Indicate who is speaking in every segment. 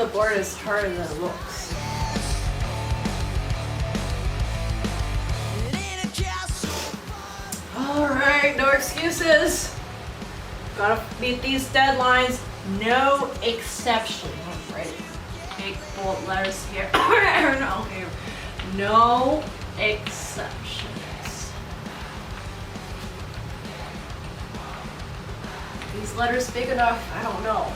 Speaker 1: the board is harder than it looks. Alright, no excuses. Gotta meet these deadlines. No exception. Alright. Big bold letters here. No, here. No exceptions. These letters big enough? I don't know.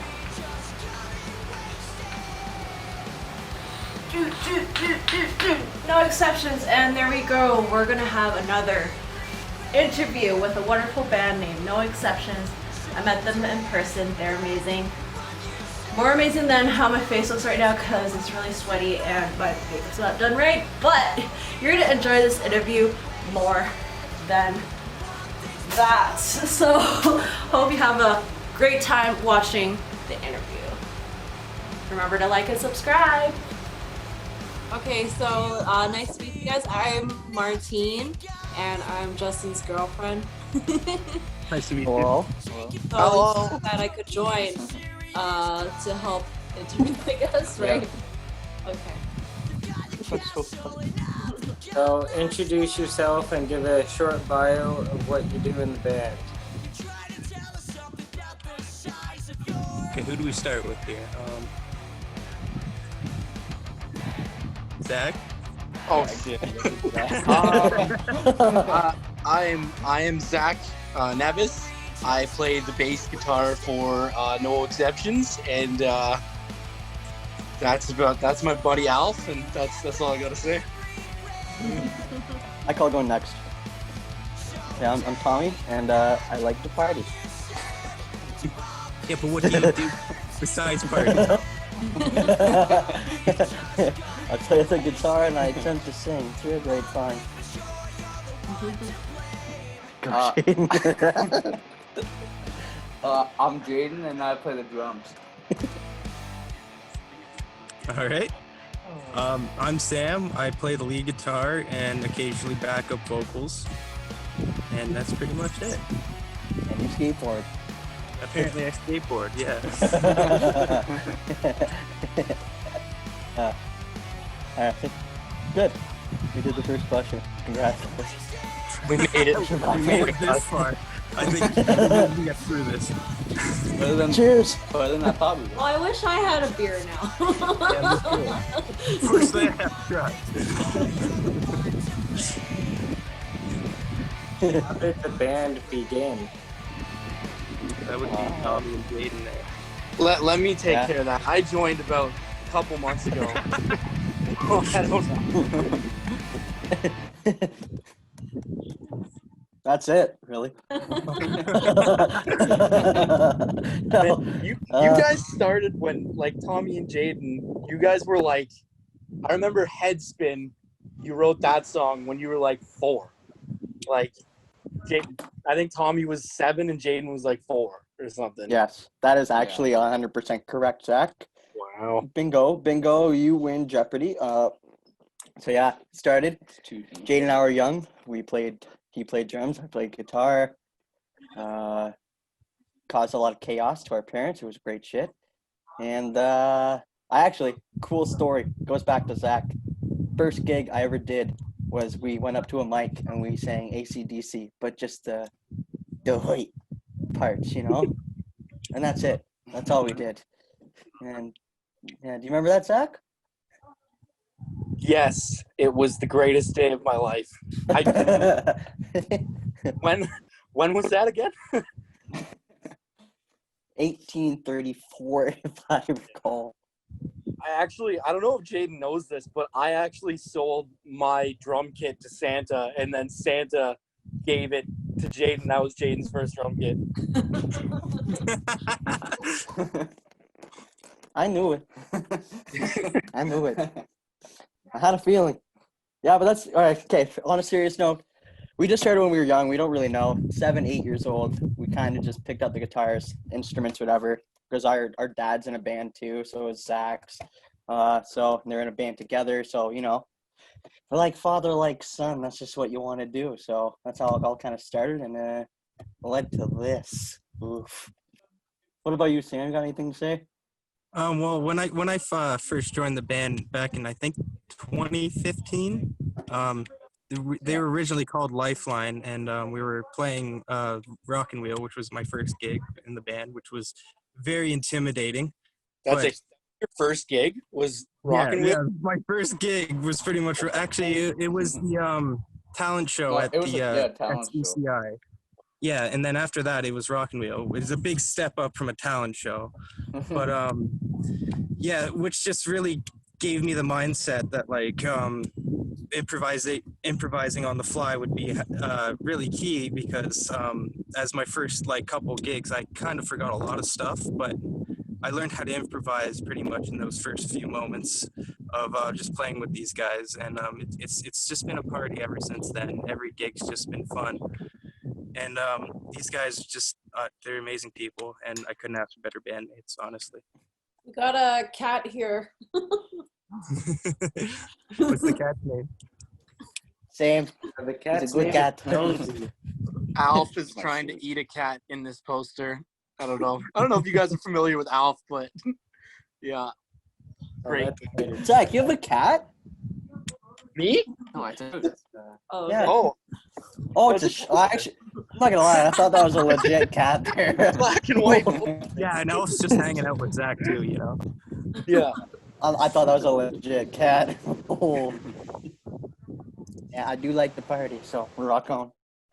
Speaker 1: No exceptions, and there we go. We're gonna have another interview with a wonderful band named No Exceptions. I met them in person. They're amazing. More amazing than how my face looks right now because it's really sweaty and my makeup's not done right. But you're gonna enjoy this interview more than that. So hope you have a great time watching the interview. Remember to like and subscribe. Okay, so nice to meet you guys. I'm Martine, and I'm Justin's girlfriend.
Speaker 2: Nice to meet
Speaker 3: Hello.
Speaker 2: you.
Speaker 3: Hello.
Speaker 1: So that I could join to help interview, I guess, right? Okay.
Speaker 3: So introduce yourself and give a short bio of what you do in the band.
Speaker 2: Okay, who do we start with here? Zach?
Speaker 4: Oh, I am Zach Nevis. I play the bass guitar for No Exceptions, and that's my buddy Alf, and that's all I gotta say.
Speaker 5: I call going next. Yeah, I'm Tommy, and I like to party.
Speaker 2: Yeah, but what do you do besides party?
Speaker 5: I play the guitar and I attempt to sing. It's real great fun.
Speaker 6: I'm Jaden and I play the drums.
Speaker 2: All right. I'm Sam. I play the lead guitar and occasionally backup vocals. And that's pretty much it.
Speaker 5: And you skateboard.
Speaker 2: Apparently I skateboard, yeah.
Speaker 5: Good. We did the first question. Congrats.
Speaker 4: We made it.
Speaker 2: We made it this far. I think we can get through this.
Speaker 5: Cheers.
Speaker 6: Better than I thought we would.
Speaker 1: Oh, I wish I had a beer now.
Speaker 2: First I have to try.
Speaker 3: How did the band begin?
Speaker 2: That would be Tommy and Jaden there.
Speaker 4: Let me take care of that. I joined about a couple months ago. I don't know.
Speaker 5: That's it, really.
Speaker 4: You guys started when, like, Tommy and Jaden, you guys were like, I remember Headspin, you wrote that song when you were like 4. Like, I think Tommy was 7 and Jaden was like 4 or something.
Speaker 5: Yes, that is actually 100% correct, Zach.
Speaker 4: Wow.
Speaker 5: Bingo, you win Jeopardy. So yeah, started. Jaden and I were young. He played drums, I played guitar. Caused a lot of chaos to our parents. It was great shit. And cool story, goes back to Zach. First gig I ever did was we went up to a mic and we sang AC/DC, but just the white parts, you know? And that's it. That's all we did. And yeah, do you remember that, Zach?
Speaker 4: Yes, it was the greatest day of my life. When was that again?
Speaker 5: 1834, if I recall.
Speaker 4: I don't know if Jaden knows this, but I actually sold my drum kit to Santa, and then Santa gave it to Jaden. That was Jaden's first drum kit.
Speaker 5: I knew it. I knew it. I had a feeling. Yeah, but that's all right. Okay, on a serious note, we just started when we were young. We don't really know. 7, 8 years old. We kind of just picked up the guitars, instruments, whatever. Because our dad's in a band too, so is Zach's. So they're in a band together. So, you know, we're like father, like son. That's just what you want to do. So that's how it all kind of started and led to this. Oof. What about you, Sam? Got anything to say?
Speaker 2: Well, when I first joined the band back in I think 2015, they were originally called Lifeline, and we were playing Rock and Wheel, which was my first gig in the band, which was very intimidating.
Speaker 4: That's
Speaker 2: But
Speaker 4: your first gig was Rockin' Wheel?
Speaker 2: yeah, my first gig was pretty much actually it was the talent show
Speaker 6: No,
Speaker 2: at
Speaker 6: it was
Speaker 2: the
Speaker 6: a
Speaker 2: at
Speaker 6: talent show.
Speaker 2: CCI. Yeah, and then after that it was Rock and Wheel. It was a big step up from a talent show. But yeah, which just really gave me the mindset that like improvising on the fly would be really key, because as my first like couple gigs I kind of forgot a lot of stuff, but I learned how to improvise pretty much in those first few moments of just playing with these guys, and it's just been a party ever since then. Every gig's just been fun, and these guys just they're amazing people, and I couldn't have better bandmates, honestly.
Speaker 1: We got a cat here.
Speaker 2: What's the cat's name?
Speaker 5: Sam,
Speaker 3: The
Speaker 5: he's
Speaker 3: cat's
Speaker 5: a good
Speaker 3: name
Speaker 5: cat.
Speaker 3: is Nosy.
Speaker 4: Alf is trying to eat a cat in this poster. I don't know if you guys are familiar with Alf, but yeah. Great.
Speaker 5: Zach, you have a cat?
Speaker 4: Me?
Speaker 6: No, I do.
Speaker 1: Oh,
Speaker 5: Yeah.
Speaker 4: Oh,
Speaker 5: Oh, it's actually, I'm not gonna lie, I thought that was a legit cat there.
Speaker 4: black and white.
Speaker 2: Yeah, and Elf's just hanging out with Zach too, you know.
Speaker 4: Yeah.
Speaker 5: I thought that was a legit cat. Oh. Yeah, I do like the party, so rock on.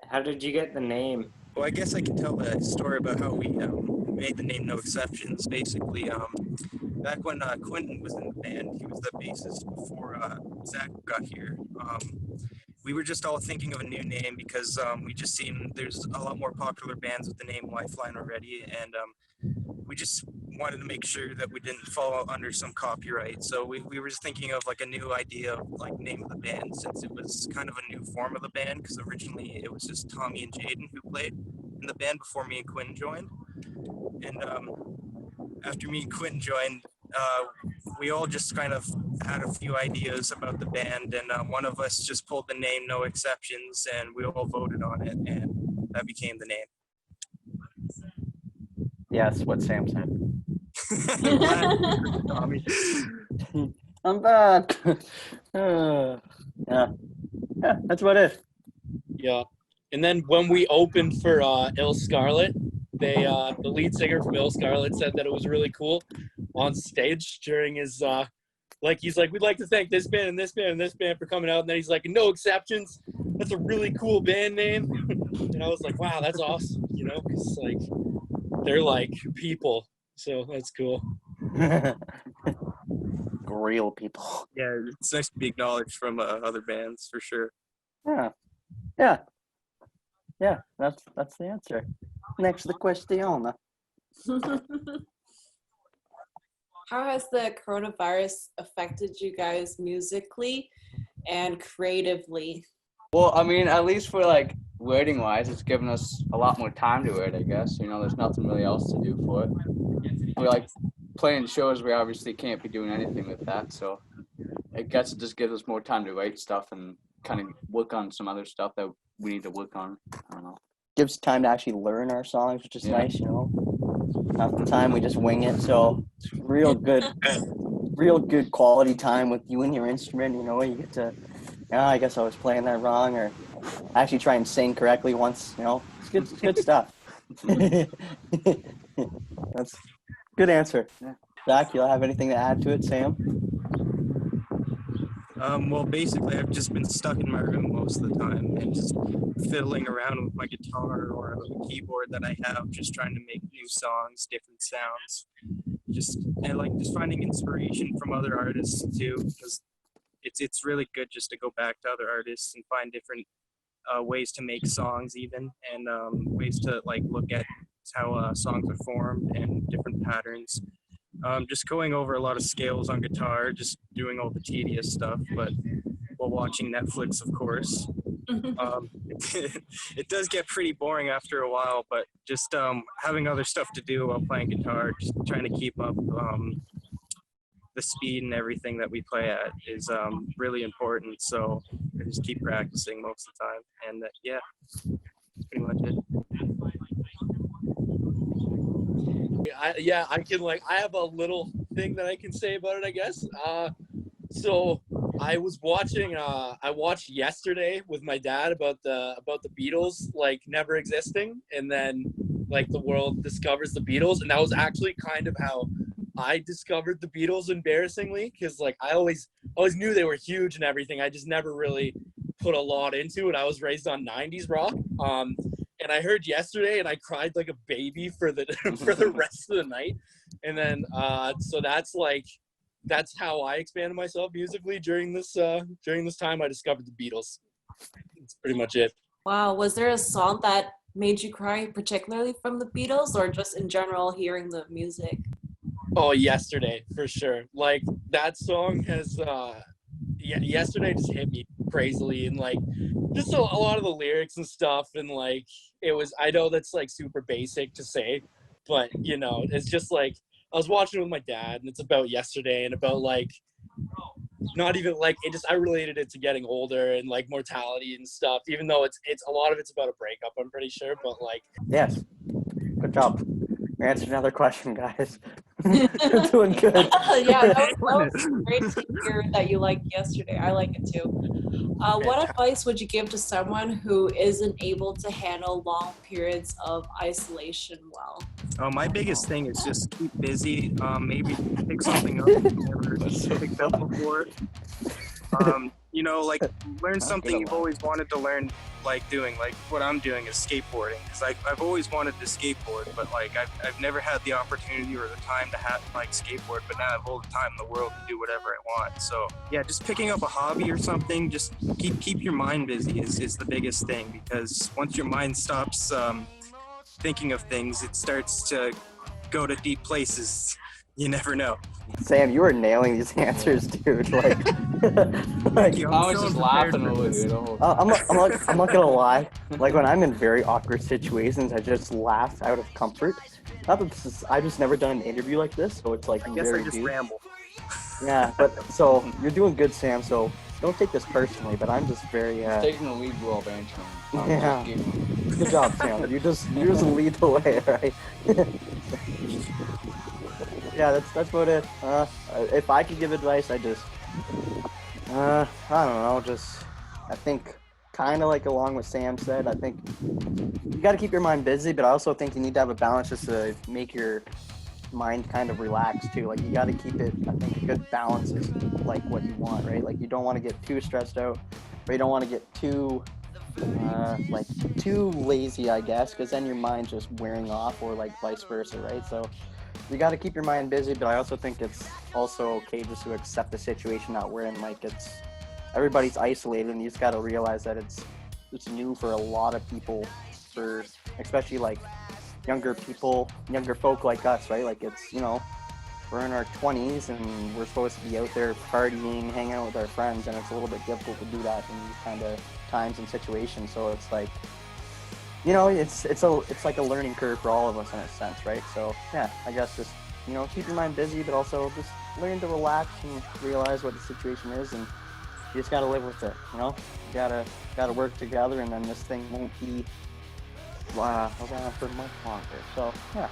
Speaker 3: How did you get the name?
Speaker 2: Well, I guess I can tell the story about how we made the name No Exceptions. Basically, back when Quentin was in the band, he was the bassist before Zach got here. We were just all thinking of a new name because we just seen there's a lot more popular bands with the name Lifeline already, and we just wanted to make sure that we didn't fall under some copyright. So we were just thinking of like a new idea of like name of the band, since it was kind of a new form of the band, because originally it was just Tommy and Jaden who played in the band before me and Quentin joined. And after me and Quentin joined, we all just kind of had a few ideas about the band, and one of us just pulled the name No Exceptions, and we all voted on it, and that became the name.
Speaker 5: Yeah, that's what Sam said.
Speaker 2: Tommy.
Speaker 5: I'm back. Yeah. Yeah, that's about it.
Speaker 4: Yeah. And then when we opened for Ill Scarlet, they the lead singer from Ill Scarlet said that it was really cool on stage during his he's like, we'd like to thank this band and this band and this band for coming out, and then he's like, No Exceptions, that's a really cool band name. And I was like, wow, that's awesome, you know, because like they're like people, so that's cool.
Speaker 5: Real people.
Speaker 2: Yeah, it's nice to be acknowledged from other bands for sure.
Speaker 5: Yeah. Yeah. Yeah, that's the answer. Next the question.
Speaker 1: How has the coronavirus affected you guys musically and creatively?
Speaker 6: Well, I mean, at least for like writing wise, it's given us a lot more time to write, I guess. You know, there's nothing really else to do for it. We like playing shows, we obviously can't be doing anything with that, so I guess it just gives us more time to write stuff and kind of work on some other stuff that we need to work on. I don't know.
Speaker 5: Gives time to actually learn our songs, which is
Speaker 6: Yeah.
Speaker 5: nice, you know. Half the time we just wing it, so it's real good quality time with you and your instrument, you know. You get to, I guess I was playing that wrong, or actually try and sing correctly once, you know. It's good stuff. That's a good answer.
Speaker 6: Yeah.
Speaker 5: Zach, you'll have anything to add to it, Sam?
Speaker 2: Well, basically, I've just been stuck in my room most of the time and just fiddling around with my guitar or a keyboard that I have, just trying to make new songs, different sounds. Just finding inspiration from other artists too, because it's really good just to go back to other artists and find different ways to make songs, even, and ways to like look at how songs are formed and different patterns. Just going over a lot of scales on guitar, just doing all the tedious stuff, but while watching Netflix, of course. It does get pretty boring after a while, but just having other stuff to do while playing guitar, just trying to keep up the speed and everything that we play at is really important. So I just keep practicing most of the time, and yeah, that's pretty much it.
Speaker 4: I can I have a little thing that I can say about it, I guess. So I was watching. I watched yesterday with my dad about the Beatles like never existing, and then like the world discovers the Beatles, and that was actually kind of how I discovered the Beatles, embarrassingly, because like I always knew they were huge and everything. I just never really put a lot into it. I was raised on '90s rock. And I heard yesterday, and I cried like a baby for the for the rest of the night. And then so that's how I expanded myself musically during this time. I discovered the Beatles. That's pretty much it.
Speaker 1: Wow, was there a song that made you cry particularly from the Beatles, or just in general hearing the music?
Speaker 4: Oh, yesterday for sure. Like that song has yesterday just hit me crazily, and like just a lot of the lyrics and stuff, and like it was, I know that's like super basic to say, but you know, it's just like I was watching it with my dad, and it's about yesterday and about like not even like it just, I related it to getting older and like mortality and stuff, even though it's a lot of it's about a breakup, I'm pretty sure, but like
Speaker 5: Yes. Good job. You answered another question, guys. You're doing good.
Speaker 1: Yeah, that was great to hear that you liked yesterday. I like it too. What advice would you give to someone who isn't able to handle long periods of isolation well?
Speaker 2: My biggest thing is just keep busy. Maybe pick something up you've never picked up before. You know, like learn something you've always wanted to learn, like doing, like what I'm doing is skateboarding. Because I've always wanted to skateboard, but like I've never had the opportunity or the time to have like skateboard. But now I have all the time in the world to do whatever I want. So yeah, just picking up a hobby or something. Just keep your mind busy is the biggest thing, because once your mind stops thinking of things, it starts to go to deep places. You never know.
Speaker 5: Sam, you are nailing these answers, dude. Like, like
Speaker 6: I was just laughing over here.
Speaker 5: I'm not gonna lie. Like when I'm in very awkward situations, I just laugh out of comfort. Not that this is, I've just never done an interview like this, so it's like
Speaker 2: I guess
Speaker 5: very
Speaker 2: I just
Speaker 5: deep.
Speaker 2: ramble.
Speaker 5: Yeah, but so you're doing good, Sam. So don't take this personally, but I'm just very.
Speaker 6: Taking the lead role, Benjamin.
Speaker 5: Yeah. Good job, Sam. You just lead the way, right? Yeah, that's about it. If I could give advice, I just, I don't know, just, I think, kind of like along what Sam said, I think you got to keep your mind busy, but I also think you need to have a balance just to make your mind kind of relax too. Like you got to keep it, I think a good balance is like what you want, right? Like you don't want to get too stressed out, but you don't want to get too, like too lazy, I guess, because then your mind's just wearing off, or like vice versa, right? So you got to keep your mind busy, but I also think it's also okay just to accept the situation that we're in. Like everybody's isolated, and you just got to realize that it's new for a lot of people, for especially like younger folk like us, right? Like it's, you know, we're in our 20s and we're supposed to be out there partying, hanging out with our friends, and it's a little bit difficult to do that in these kind of times and situations. So it's like, you know, it's like a learning curve for all of us in a sense, right? So yeah, I guess just, you know, keep your mind busy, but also just learn to relax and realize what the situation is, and you just gotta live with it, you know? You gotta work together, and then this thing won't be around for much longer. So yeah,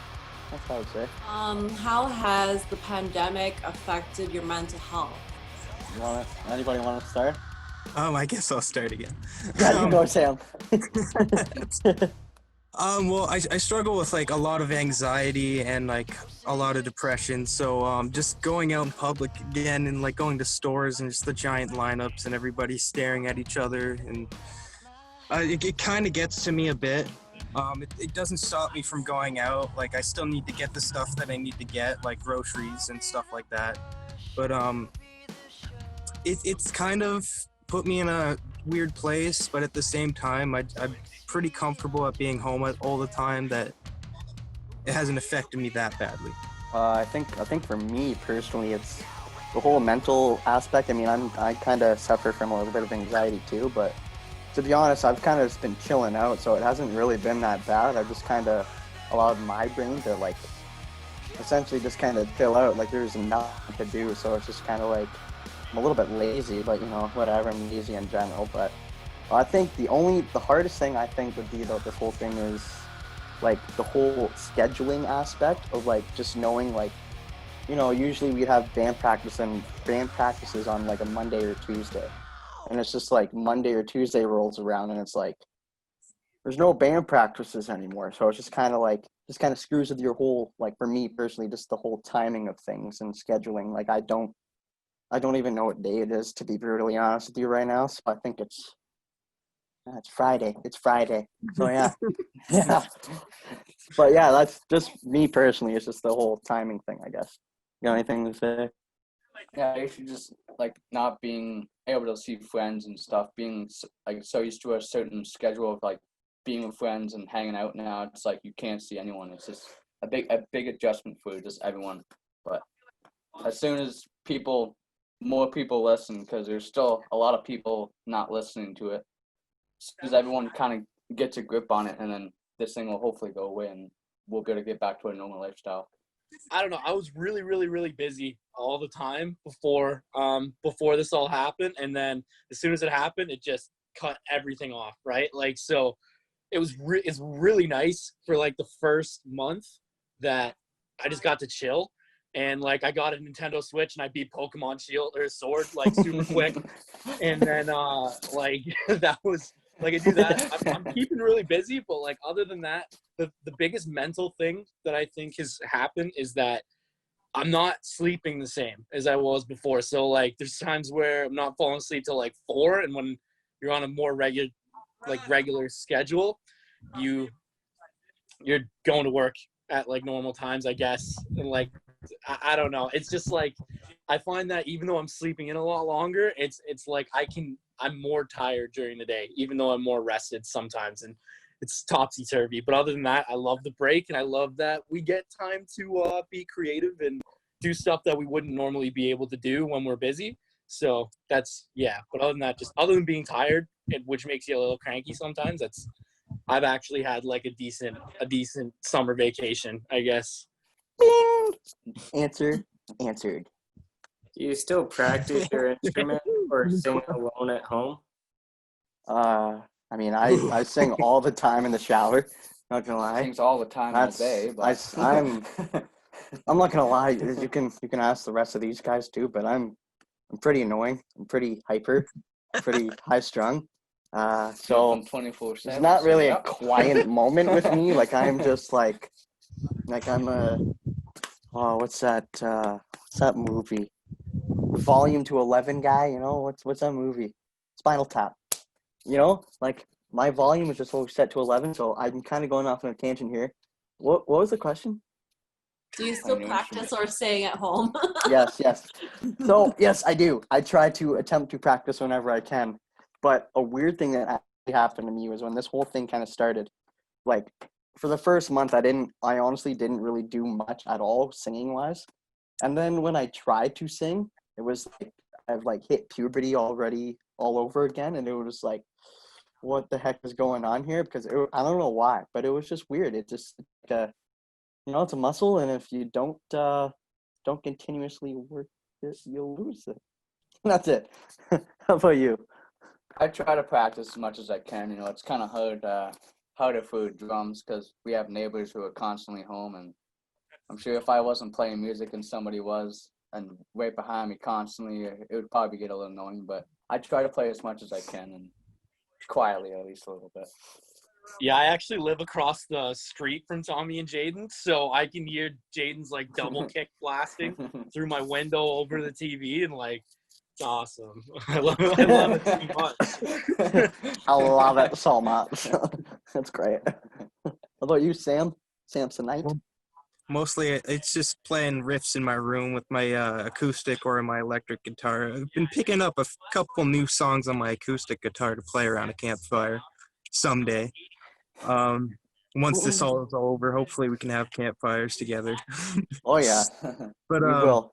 Speaker 5: that's what I would say.
Speaker 1: How has the pandemic affected your mental health?
Speaker 5: Anybody want to start?
Speaker 2: I guess I'll start again.
Speaker 5: Yeah, you go, Sam.
Speaker 2: Well, I struggle with like a lot of anxiety and like a lot of depression. So just going out in public again and like going to stores and just the giant lineups and everybody staring at each other, and it kind of gets to me a bit. It doesn't stop me from going out. Like I still need to get the stuff that I need to get, like groceries and stuff like that. But it's kind of put me in a weird place, but at the same time, I'm pretty comfortable at being home all the time, that it hasn't affected me that badly.
Speaker 5: I think for me personally, it's the whole mental aspect. I mean, I kind of suffer from a little bit of anxiety too, but to be honest, I've kind of just been chilling out, so it hasn't really been that bad. I've just kind of allowed my brain to like essentially just kind of chill out. Like there's nothing to do, so it's just kind of like I'm a little bit lazy, but you know, whatever, I'm lazy in general. But I think the hardest thing I think would be about this whole thing is like the whole scheduling aspect of like just knowing like usually we'd have band practices on like a Monday or Tuesday. And it's just like Monday or Tuesday rolls around and it's like, there's no band practices anymore. So it's just kind of screws with your whole, like for me personally, just the whole timing of things and scheduling. Like I don't even know what day it is, to be brutally honest with you right now. So I think it's Friday. It's Friday. So yeah. Yeah. But yeah, that's just me personally. It's just the whole timing thing, I guess. You got anything to say?
Speaker 6: Yeah, you should just like not being able to see friends and stuff, being like so used to a certain schedule of like being with friends and hanging out. Now it's like you can't see anyone. It's just a big adjustment for just everyone. But as soon as more people listen, because there's still a lot of people not listening to it, as soon as everyone kind of gets a grip on it, and then this thing will hopefully go away and we'll be able to get back to a normal lifestyle.
Speaker 4: I don't know. I was really, really, really busy all the time before this all happened, and then as soon as it happened, it just cut everything off. Right? Like, so it's really nice for like the first month that I just got to chill, and like I got a Nintendo Switch and I beat Pokemon Sword like super quick, and then like that was like I do that. I'm keeping really busy, but like other than that, the biggest mental thing that I think has happened is that I'm not sleeping the same as I was before. So like there's times where I'm not falling asleep till like 4, and when you're on a more regular schedule, you're going to work at like normal times, I guess. And like I don't know. It's just like I find that even though I'm sleeping in a lot longer, it's like I'm more tired during the day, even though I'm more rested sometimes, and it's topsy-turvy. But other than that, I love the break, and I love that we get time to be creative and do stuff that we wouldn't normally be able to do when we're busy. So that's, yeah. But other than that, just other than being tired, which makes you a little cranky sometimes, I've actually had like a decent summer vacation, I guess.
Speaker 5: Bing! Answered.
Speaker 3: Do you still practice your instrument or sing alone at home?
Speaker 5: I mean, I sing all the time in the shower. Not gonna lie.
Speaker 6: Sings all the time all day, but
Speaker 5: I'm not gonna lie. You can ask the rest of these guys too, but I'm pretty annoying. I'm pretty hyper, pretty high strung. So
Speaker 6: 24/7.
Speaker 5: it's not really a quiet moment with me. Like I'm just like I'm what's that movie? Volume to 11 guy. What's that movie? Spinal Tap. Like my volume is just always set to 11, so I'm kind of going off on a tangent here. What was the question?
Speaker 1: Do you still practice or sing at home?
Speaker 5: Yes. So yes, I do. I try to attempt to practice whenever I can. But a weird thing that actually happened to me was when this whole thing kind of started. Like for the first month, I honestly didn't really do much at all singing wise. And then when I tried to sing, it was like I've like hit puberty already all over again, and it was like, what the heck is going on here? Because I don't know why, but it was just weird. It just it's a muscle, and if you don't continuously work it, you'll lose it. That's it. How about you?
Speaker 6: I try to practice as much as I can. It's kind of harder for drums because we have neighbors who are constantly home, and I'm sure if I wasn't playing music and somebody was and right behind me constantly, it would probably get a little annoying. But I try to play as much as I can, and quietly at least a little bit.
Speaker 4: Yeah, I actually live across the street from Tommy and Jaden, so I can hear Jaden's like double kick blasting through my window over the TV, and like it's awesome. I love it too much.
Speaker 5: I love it so much. That's great. How about you, Sam? Samsonite?
Speaker 2: Mostly, it's just playing riffs in my room with my acoustic or my electric guitar. I've been picking up a couple new songs on my acoustic guitar to play around a campfire someday. Once this all is over, hopefully we can have campfires together.
Speaker 5: Oh yeah,
Speaker 2: But
Speaker 5: we will.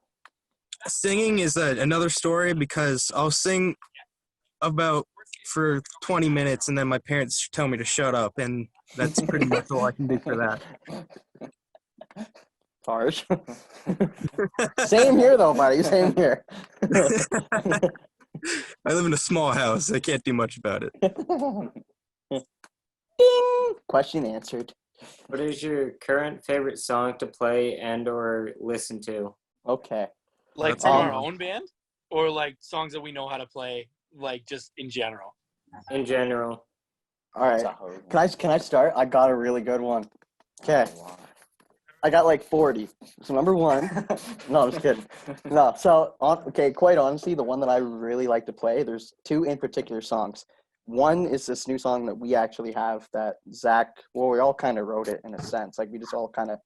Speaker 2: singing is another story because I'll sing for 20 minutes and then my parents tell me to shut up, and that's pretty much all I can do for that.
Speaker 5: Harsh. Same here though, buddy. Same here.
Speaker 2: I live in a small house. I can't do much about it.
Speaker 5: Ding! Question answered.
Speaker 3: What is your current favorite song to play and or listen to?
Speaker 5: Okay.
Speaker 4: Like
Speaker 2: That's
Speaker 4: from
Speaker 2: a
Speaker 4: our
Speaker 2: good one.
Speaker 4: own band, or like songs that we know how to play, like just in general.
Speaker 3: In general.
Speaker 5: All right.
Speaker 6: That's a hard one.
Speaker 5: Can I start? I got a really good one. Okay. I got like 40. So number one. No, I'm just kidding. No. So okay. Quite honestly, the one that I really like to play. There's two in particular songs. One is this new song that we actually have that Zach. Well, we all kind of wrote it in a sense. Like we just all kind of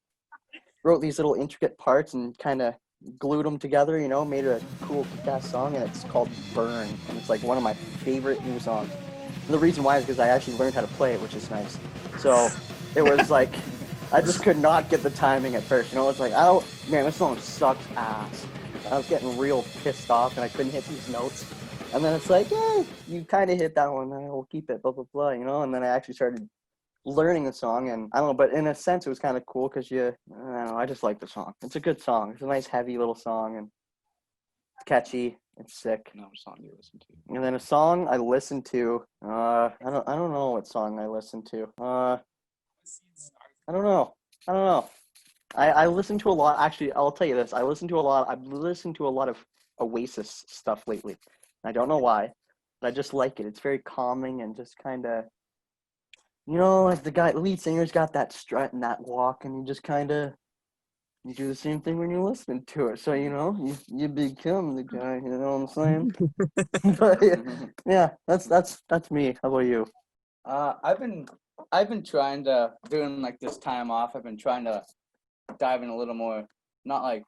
Speaker 5: wrote these little intricate parts and kind of glued them together, you know, made a cool kick-ass song, and it's called Burn, and it's like one of my favorite new songs. And the reason why is because I actually learned how to play it, which is nice. So it was like, I just could not get the timing at first, you know, it's like, man, this song sucks ass. I was getting real pissed off, and I couldn't hit these notes. And then it's like, yeah, you kind of hit that one, we'll keep it, blah, blah, blah, you know, and then I actually started learning the song, and I don't know, but in a sense it was kind of cool because I don't know, I just like the song. It's a good song. It's a nice heavy little song, and it's catchy. It's sick.
Speaker 6: No song you listen to.
Speaker 5: And then a song I listened to, I don't know what song I listened to. I don't know. I listen to a lot. Actually, I'll tell you this. I've listened to a lot of Oasis stuff lately. I don't know why, but I just like it. It's very calming and just kind of, you know, like the lead singer's got that strut and that walk, and you just kind of, you do the same thing when you're listening to it. So, you know, you become the guy, you know what I'm saying? But yeah, that's me. How about you?
Speaker 6: I've been trying to, during like this time off, I've been trying to dive in a little more, not like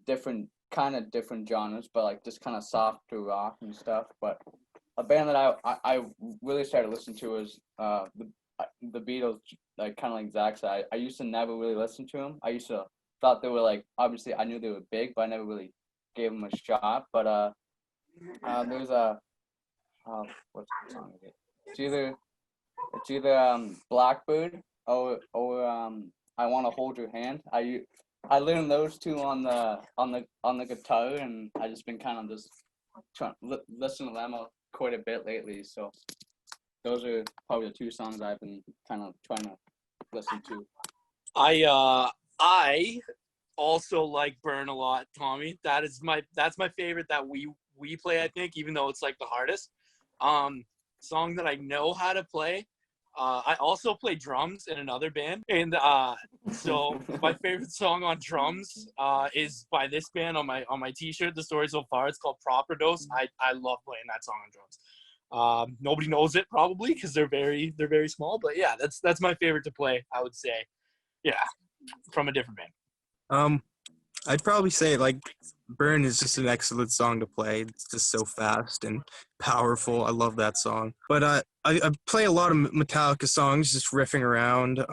Speaker 6: different genres, but like just kind of softer rock and stuff. But a band that I really started listening to was the Beatles, like kind of like Zach said. I used to never really listen to them. I used to thought they were like, obviously I knew they were big, but I never really gave them a shot. But there's a what's the song of it? It's either Blackbird or I Want to Hold Your Hand. I learned those two on the guitar, and I just been kind of just trying to listen to them quite a bit lately. So those are probably the two songs I've been kind of trying to listen to.
Speaker 4: I also like Burn a lot, Tommy. That's my favorite that we play, I think, even though it's like the hardest. Song that I know how to play. I also play drums in another band, and so my favorite song on drums is by this band on my t-shirt. The story so far, it's called Proper Dose. I love playing that song on drums. Nobody knows it probably because they're very small, but yeah, that's my favorite to play, I would say. Yeah, from a different band.
Speaker 2: I'd probably say like Burn is just an excellent song to play. It's just so fast and powerful. I love that song. But I play a lot of Metallica songs, just riffing around. Like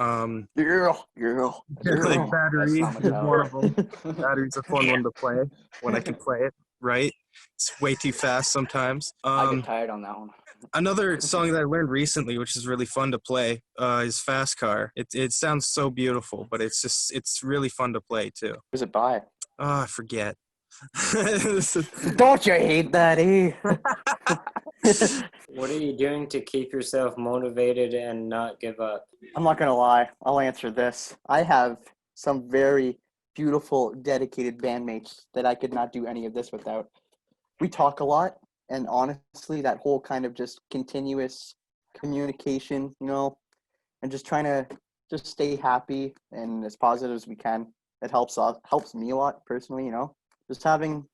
Speaker 2: Battery
Speaker 6: That's
Speaker 2: is
Speaker 6: not
Speaker 2: one of them.
Speaker 6: Metallica.
Speaker 2: Battery's a fun one to play when I can play it right. It's way too fast sometimes.
Speaker 6: I get tired on that one.
Speaker 2: Another song that I learned recently, which is really fun to play, is Fast Car. It sounds so beautiful, but it's really fun to play too.
Speaker 5: Who's it by?
Speaker 2: Oh, I forget.
Speaker 5: Don't you hate that, eh?
Speaker 3: What are you doing to keep yourself motivated and not give up?
Speaker 5: I'm not gonna lie. I'll answer this. I have some very beautiful, dedicated bandmates that I could not do any of this without. We talk a lot, and honestly, that whole kind of just continuous communication, you know, and just trying to just stay happy and as positive as we can. It helps me a lot personally, you know. Just having,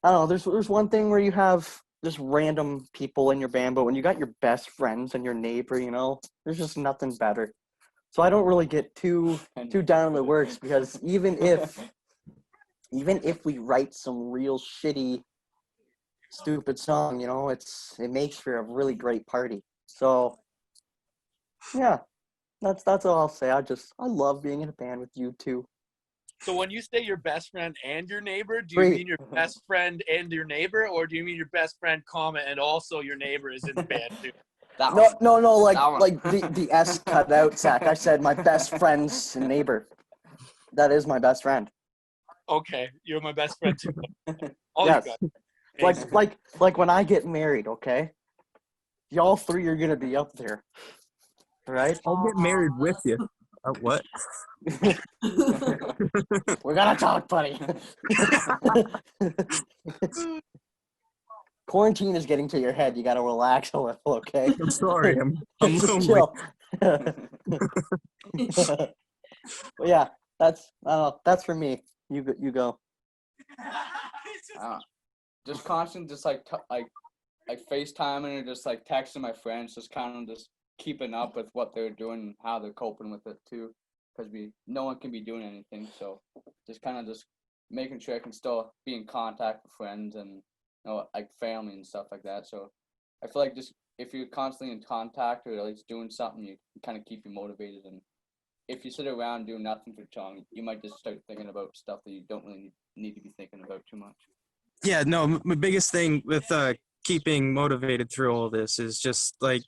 Speaker 5: I don't know. There's one thing where you have just random people in your band, but when you got your best friends and your neighbor, you know, there's just nothing better. So I don't really get too down in the works, because even if we write some real shitty, stupid song, you know, it makes for a really great party. So yeah, that's all I'll say. I love being in a band with you two.
Speaker 4: So when you say your best friend and your neighbor, do you mean your best friend and your neighbor, or do you mean your best friend, and also your neighbor is in the band too?
Speaker 5: No, like the S cut out, Zach. I said my best friend's neighbor. That is my best friend.
Speaker 4: Okay, you're my best friend too.
Speaker 5: Yes. Like when I get married, okay? Y'all three are gonna be up there. Right?
Speaker 2: I'll get married with you. What?
Speaker 5: We're gonna talk, buddy. Quarantine is getting to your head. You gotta relax a little, okay?
Speaker 2: I'm sorry. I'm
Speaker 5: Just
Speaker 2: lonely.
Speaker 5: chill. But yeah, that's for me. You go.
Speaker 6: Just constant, just like FaceTiming or just like texting my friends, just kind of just keeping up with what they're doing and how they're coping with it too, because no one can be doing anything, so just kind of just making sure I can still be in contact with friends and like family and stuff like that. So I feel like just if you're constantly in contact or at least doing something, you kind of keep you motivated. And if you sit around doing nothing for too long, you might just start thinking about stuff that you don't really need to be thinking about too much.
Speaker 2: Yeah, no, my biggest thing with keeping motivated through all this is just like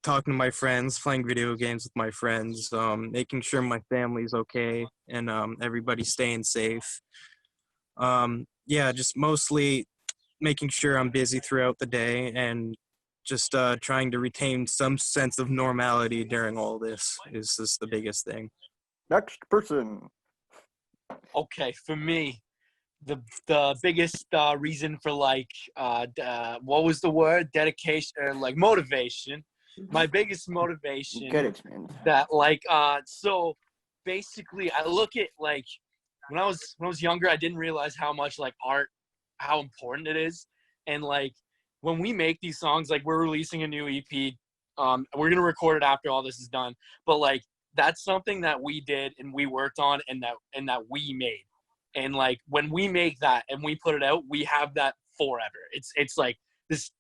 Speaker 2: talking to my friends, playing video games with my friends, making sure my family's okay and everybody's staying safe. Yeah, just mostly making sure I'm busy throughout the day and just trying to retain some sense of normality during all this is just the biggest thing.
Speaker 5: Next person.
Speaker 4: Okay, for me, the biggest reason for like what was the word? Dedication or like motivation. My biggest motivation
Speaker 5: Good experience.
Speaker 4: that like so basically I look at like when I was younger, I didn't realize how much like art, how important it is. And like when we make these songs, like we're releasing a new EP, we're gonna record it after all this is done. But like that's something that we did and we worked on and that we made. And like when we make that and we put it out, we have that forever. It's like this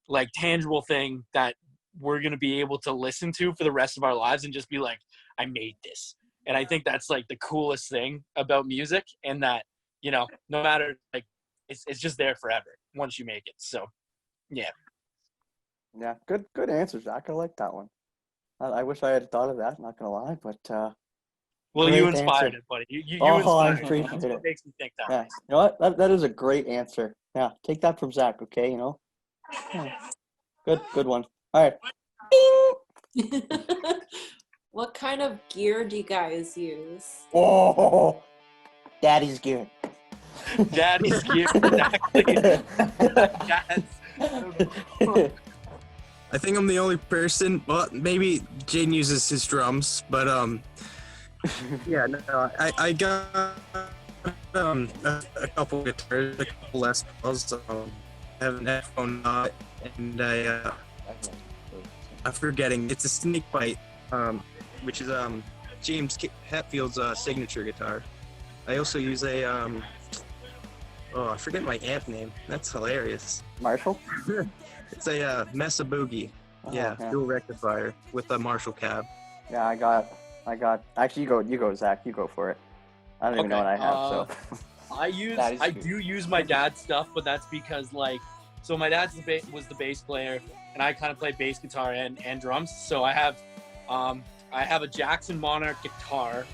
Speaker 4: like tangible thing that we're gonna be able to listen to for the rest of our lives and just be like, I made this. And I think that's like the coolest thing about music, and that, no matter, like, it's just there forever once you make it. So, yeah.
Speaker 5: Yeah, good answer, Zach. I like that one. I wish I had thought of that. Not gonna lie, but
Speaker 4: Well,
Speaker 5: great
Speaker 4: you inspired
Speaker 5: answer.
Speaker 4: it, buddy. You
Speaker 5: I
Speaker 4: inspired it.
Speaker 5: appreciate
Speaker 4: That's
Speaker 5: it.
Speaker 4: what makes me think that
Speaker 5: Yeah,
Speaker 4: way.
Speaker 5: you know what? That is a great answer. Yeah, take that from Zach. Okay, Yeah. Good one. All right.
Speaker 1: What kind of gear do you guys use?
Speaker 5: Oh, Daddy's gear.
Speaker 4: Daddy's gear, exactly. Dad's.
Speaker 2: I think I'm the only person. Well, maybe Jaden uses his drums, but yeah, no, I got a couple guitars, a couple Les Pauls. I have an F-phone and I'm forgetting. It's a Snake Bite, which is James Hetfield's signature guitar. I also use a I forget my amp name. That's hilarious.
Speaker 5: Marshall?
Speaker 2: It's a Mesa Boogie. Yeah, dual rectifier with a Marshall cab.
Speaker 5: Yeah, I got. Actually, you go, Zach. You go for it. I don't even know what I have.
Speaker 4: I do use my dad's stuff, but that's because like, so my dad's was the bass player, and I kind of play bass guitar and drums. So I have a Jackson Monarch guitar.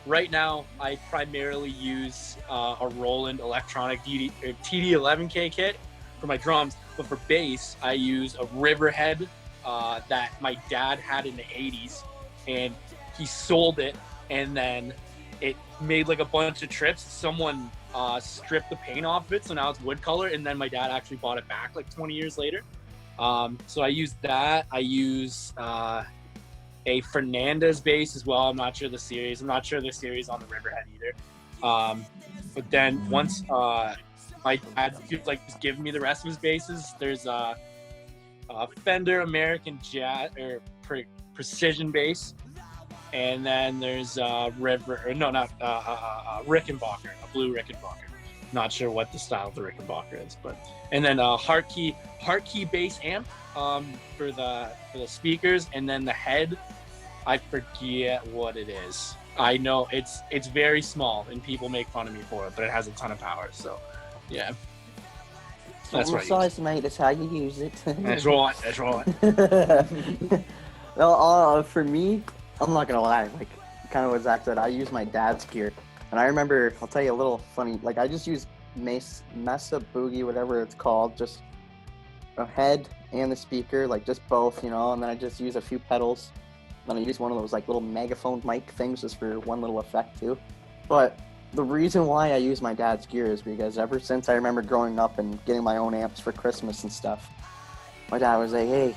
Speaker 4: Right now, I primarily use a Roland electronic TD11K kit for my drums, but for bass, I use a Riverhead that my dad had in the 80s, and he sold it, and then it made like a bunch of trips. Someone stripped the paint off of it, so now it's wood color, and then my dad actually bought it back like 20 years later. So I use that. I use a Fernandez bass as well. I'm not sure the series on the Riverhead either. But then once my dad feels like just giving me the rest of his basses, there's a Fender American Jazz or Precision bass, and then there's Rickenbacker, a blue Rickenbacker. Not sure what the style of the Rickenbacker is, and then Hartkey bass amp for the speakers, and then the head, I forget what it is. I know it's very small and people make fun of me for it, but it has a ton of power. So yeah, that's right.
Speaker 5: Size, mate. That's how you use it.
Speaker 4: That's right.
Speaker 5: Well, for me, I'm not gonna lie. Like, kind of what Zach said, I use my dad's gear, and I remember. I'll tell you a little funny. Like, I just use Mesa Boogie, whatever it's called, just a head and the speaker, like just both, and then I just use a few pedals, And I use one of those like little megaphone mic things just for one little effect too. But the reason why I use my dad's gear is because ever since I remember growing up and getting my own amps for Christmas and stuff, my dad was like, hey,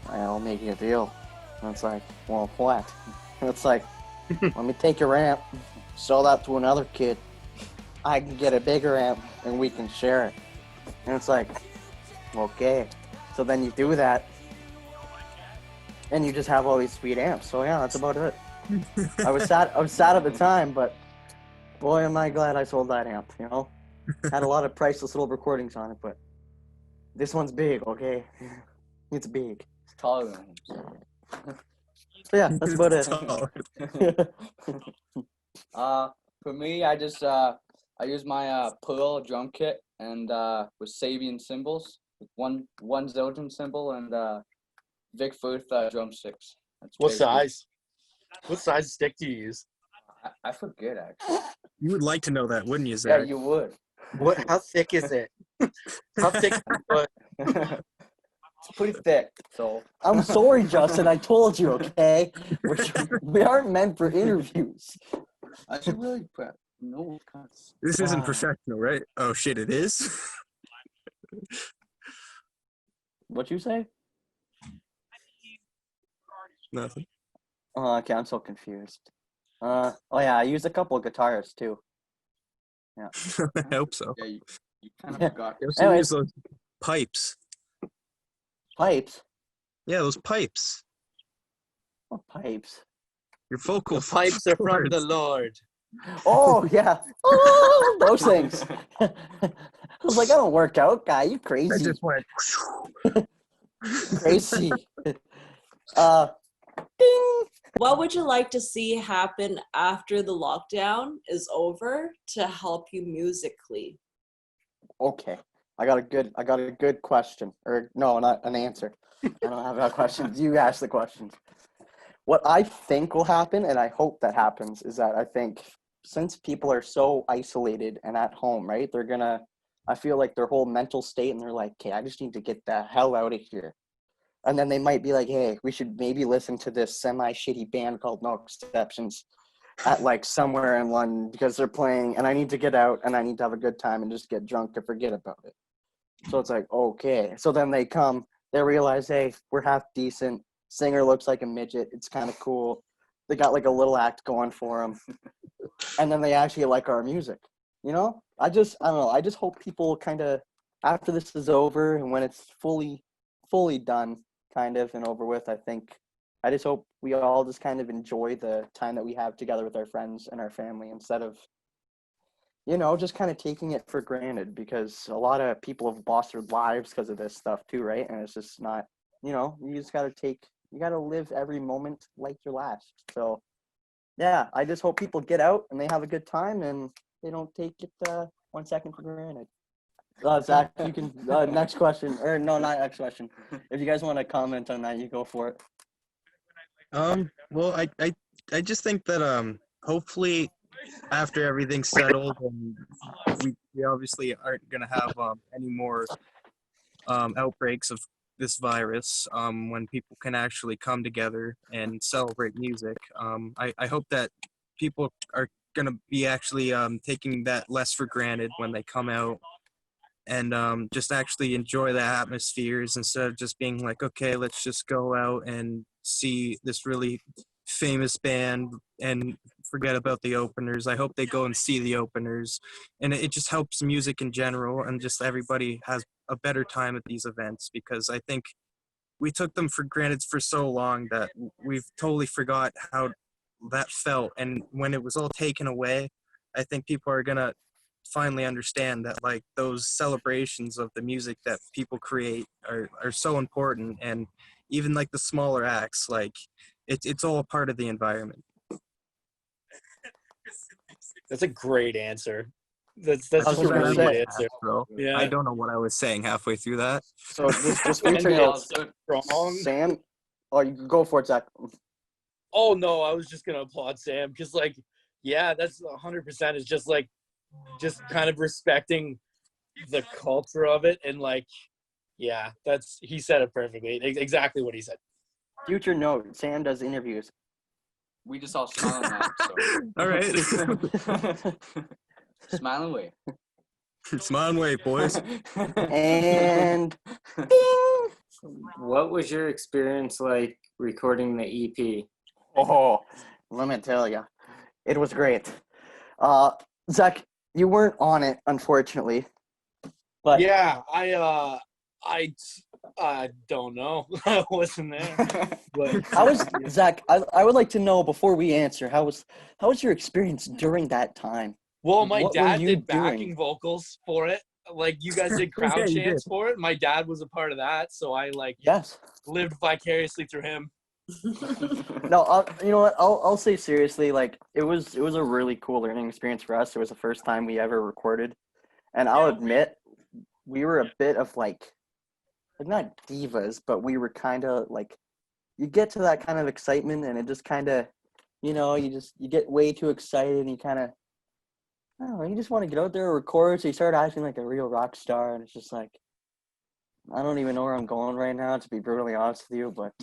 Speaker 5: I'll make you a deal. And it's like, well, what? And it's like, let me take your amp, sell that to another kid. I can get a bigger amp and we can share it. And it's like, okay. So then you do that and you just have all these sweet amps. So yeah, that's about it. I was sad at the time, but boy, am I glad I sold that amp, you know? Had a lot of priceless little recordings on it, but this one's big, okay? It's big.
Speaker 6: It's taller than him.
Speaker 5: So yeah, that's about it.
Speaker 6: For me, I just I use my Pearl drum kit and with Sabian cymbals, with one Zildjian cymbal and Vic Firth drumsticks. That's
Speaker 4: What
Speaker 6: basically-
Speaker 4: size? What size stick do you use?
Speaker 6: I forget actually.
Speaker 2: You would like to know that, wouldn't you,
Speaker 6: Yeah,
Speaker 2: Zach?
Speaker 6: you would.
Speaker 4: What? How thick is it? How thick?
Speaker 6: It's pretty thick. So
Speaker 5: I'm sorry, Justin. I told you, okay? We aren't meant for interviews.
Speaker 6: I should really prep. No cuts.
Speaker 2: This isn't professional, right? Oh shit, it is.
Speaker 5: What you say?
Speaker 2: Nothing.
Speaker 5: Oh, okay, I'm so confused. Oh yeah, I used a couple of guitars too.
Speaker 2: I hope so.
Speaker 6: Yeah, you kind of forgot.
Speaker 2: You also
Speaker 5: Anyways.
Speaker 2: use those pipes.
Speaker 5: Pipes?
Speaker 2: Yeah, those pipes.
Speaker 5: What pipes?
Speaker 2: Your vocal
Speaker 4: The pipes are from the
Speaker 2: cords.
Speaker 4: Lord.
Speaker 5: Oh yeah. Oh, those things. I was like, I don't work out, guy. You
Speaker 2: I
Speaker 5: crazy.
Speaker 2: just went.
Speaker 5: Crazy. Ding.
Speaker 1: What would you like to see happen after the lockdown is over to help you musically?
Speaker 5: Okay. I got a good question. Or no, not an answer. I don't have a question. You ask the questions. What I think will happen, and I hope that happens, is that I think since people are so isolated and at home, right, I feel like their whole mental state, and they're like, okay, I just need to get the hell out of here. And then they might be like, hey, we should maybe listen to this semi-shitty band called No Exceptions at like somewhere in London because they're playing, and I need to get out and I need to have a good time and just get drunk to forget about it. So it's like, okay. So then they come, they realize, hey, we're half decent. Singer looks like a midget. It's kind of cool. They got like a little act going for them. And then they actually like our music. You know? I don't know. I just hope people kind of, after this is over and when it's fully done kind of and over with, I just hope we all just kind of enjoy the time that we have together with our friends and our family instead of, you know, just kind of taking it for granted, because a lot of people have lost their lives because of this stuff too, right? And it's just not, you know, you got to live every moment like your last. So yeah, I just hope people get out and they have a good time and they don't take it 1 second for granted. Zach, you can, next question, or no, not next question. If you guys want to comment on that, you go for it.
Speaker 2: Well, I just think that hopefully after everything's settled and we obviously aren't gonna have any more outbreaks of this virus, when people can actually come together and celebrate music. I hope that people are gonna be actually taking that less for granted when they come out and just actually enjoy the atmospheres instead of just being like, okay, let's just go out and see this really famous band and forget about the openers. I hope they go and see the openers, and it just helps music in general, and just everybody has a better time at these events, because I think we took them for granted for so long that we've totally forgot how that felt. And when it was all taken away, I think people are gonna finally understand that like those celebrations of the music that people create are so important, and even like the smaller acts, like it's all a part of the environment.
Speaker 4: That's a great answer. That's
Speaker 5: I was
Speaker 4: a
Speaker 5: gonna
Speaker 4: really
Speaker 5: say,
Speaker 4: good answer.
Speaker 2: Bro,
Speaker 4: Yeah.
Speaker 2: I don't know what I was saying halfway through that.
Speaker 5: So just
Speaker 4: And
Speaker 5: reaching
Speaker 4: then
Speaker 5: out,
Speaker 4: Strong.
Speaker 5: Sam. Oh, you can go for it, Zach.
Speaker 4: Oh no, I was just gonna applaud Sam because like, yeah, that's 100% is just like, just kind of respecting the culture of it, and like, yeah, he said it perfectly. Exactly what he said.
Speaker 5: Future note: Sam does interviews.
Speaker 6: We just all smiling at. So
Speaker 2: All right.
Speaker 6: smile away.
Speaker 2: Smile and wave, boys.
Speaker 5: And
Speaker 3: What was your experience like recording the E EP?
Speaker 5: oh, let me tell you, it was great. Zach, you weren't on it, unfortunately. But
Speaker 4: Yeah, I don't know. I wasn't there. But
Speaker 5: how was Zach? I would like to know before we answer. How was your experience during that time?
Speaker 4: well, my
Speaker 5: What were
Speaker 4: dad
Speaker 5: you
Speaker 4: did backing
Speaker 5: doing?
Speaker 4: vocals for it. Like you guys did crowd
Speaker 2: Yeah, you
Speaker 4: chants for it. My dad was a part of that, so I like
Speaker 5: Yes.
Speaker 4: lived vicariously through him.
Speaker 5: No, you know what? I'll say seriously. Like it was a really cool learning experience for us. It was the first time we ever recorded, and I'll admit we were a bit of like not divas, but we were kind of like you get to that kind of excitement, and it just kind of you get way too excited, and you kind of I don't know, you just want to get out there and record. So you start acting like a real rock star, and it's just like I don't even know where I'm going right now, to be brutally honest with you. But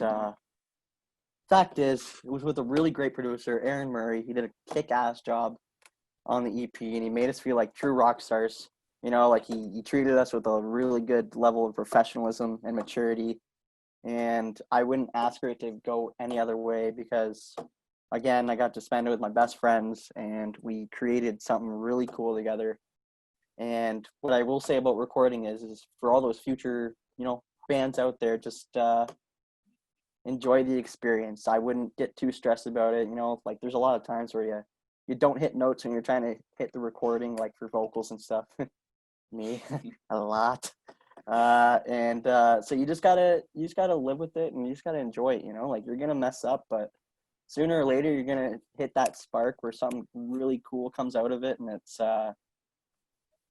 Speaker 5: fact is, it was with a really great producer, Aaron Murray. He did a kick-ass job on the EP, and he made us feel like true rock stars. You know, like he treated us with a really good level of professionalism and maturity. And I wouldn't ask for it to go any other way because, again, I got to spend it with my best friends, and we created something really cool together. And what I will say about recording is for all those future, bands out there, just enjoy the experience. I wouldn't get too stressed about it. Like there's a lot of times where you don't hit notes when you're trying to hit the recording, like for vocals and stuff. Me, a lot. So you just gotta live with it, and you just gotta enjoy it. Like you're gonna mess up, but sooner or later you're gonna hit that spark where something really cool comes out of it, and it's I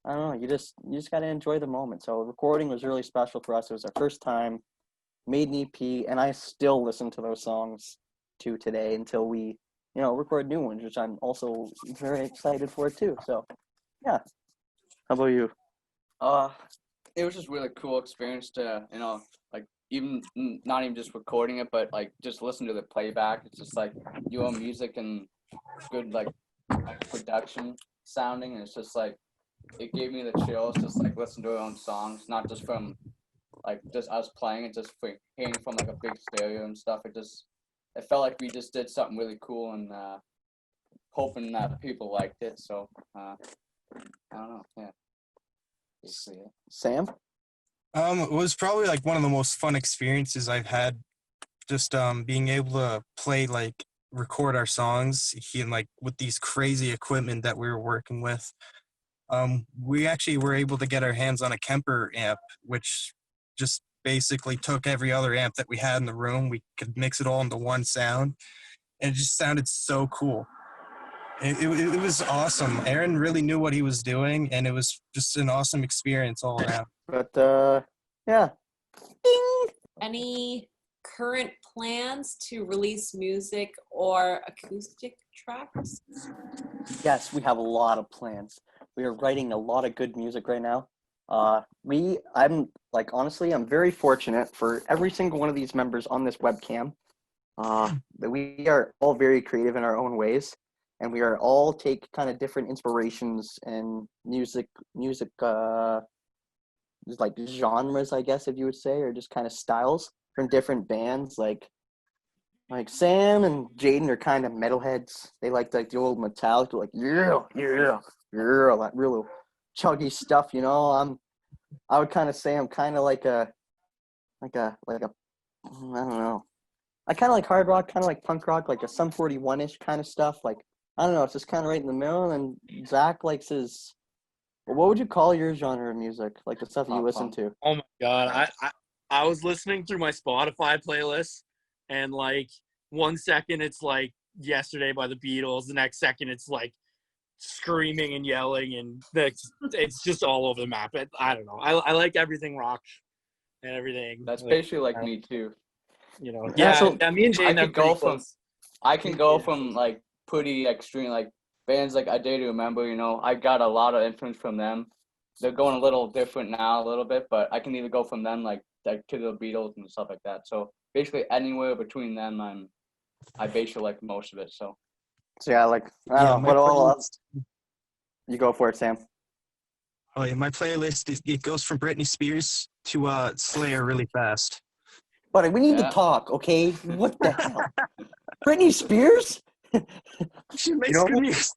Speaker 5: don't know. You just gotta enjoy the moment. So recording was really special for us. It was our first time, made an EP, and I still listen to those songs to today until we, record new ones, which I'm also very excited for too. So, yeah. How about you?
Speaker 6: It was just really cool experience to, like even not even just recording it, but like just listen to the playback. It's just like your own music and good like production sounding, and it's just like it gave me the chills just like listen to our own songs, not just from like just us playing it, just for hearing from like a big stereo and stuff. It felt like we just did something really cool, and hoping that people liked it. So I don't know, yeah. Basically it.
Speaker 5: Sam?
Speaker 2: It was probably like one of the most fun experiences I've had. Just being able to play record our songs and like with these crazy equipment that we were working with. We actually were able to get our hands on a Kemper amp, which just basically took every other amp that we had in the room. We could mix it all into one sound, and it just sounded so cool. It was awesome. Aaron really knew what he was doing, and it was just an awesome experience all around.
Speaker 5: But, yeah. Ding!
Speaker 7: Any current plans to release music or acoustic tracks?
Speaker 5: Yes, we have a lot of plans. We are writing a lot of good music right now. Honestly, I'm very fortunate for every single one of these members on this webcam. That we are all very creative in our own ways, and we are all take kind of different inspirations and music like genres, I guess, if you would say, or just kind of styles from different bands. Like Sam and Jaden are kind of metalheads. They like the old Metallica, like yeah, that real chuggy stuff. I would kind of say I'm kind of like a I don't know. I kind of like hard rock, kind of like punk rock, like a Sum 41-ish kind of stuff. Like I don't know, it's just kind of right in the middle. And Zach likes his. What would you call your genre of music? Like the stuff you listen to?
Speaker 4: Oh my god, I was listening through my Spotify playlist, and like 1 second it's like Yesterday by the Beatles, the next second it's like screaming and yelling, and it's just all over the map. I don't know. I like everything rock and everything.
Speaker 6: That's basically like me too.
Speaker 4: Yeah, me and Jaden
Speaker 6: I can go from like pretty extreme like bands like I Dare to Remember, I got a lot of influence from them. They're going a little different now a little bit, but I can either go from them like to the Beatles and stuff like that. So basically anywhere between them, I basically like most of it. So
Speaker 5: So yeah, like I
Speaker 2: Yeah,
Speaker 5: don't know
Speaker 2: my
Speaker 5: what all
Speaker 2: playlist.
Speaker 5: you go for it, Sam.
Speaker 2: Oh yeah, my playlist it goes from Britney Spears to Slayer really fast.
Speaker 5: But we need to
Speaker 6: Yeah.
Speaker 5: talk, okay? What the hell? Britney Spears?
Speaker 2: She
Speaker 4: You
Speaker 2: makes
Speaker 4: know,
Speaker 2: good music.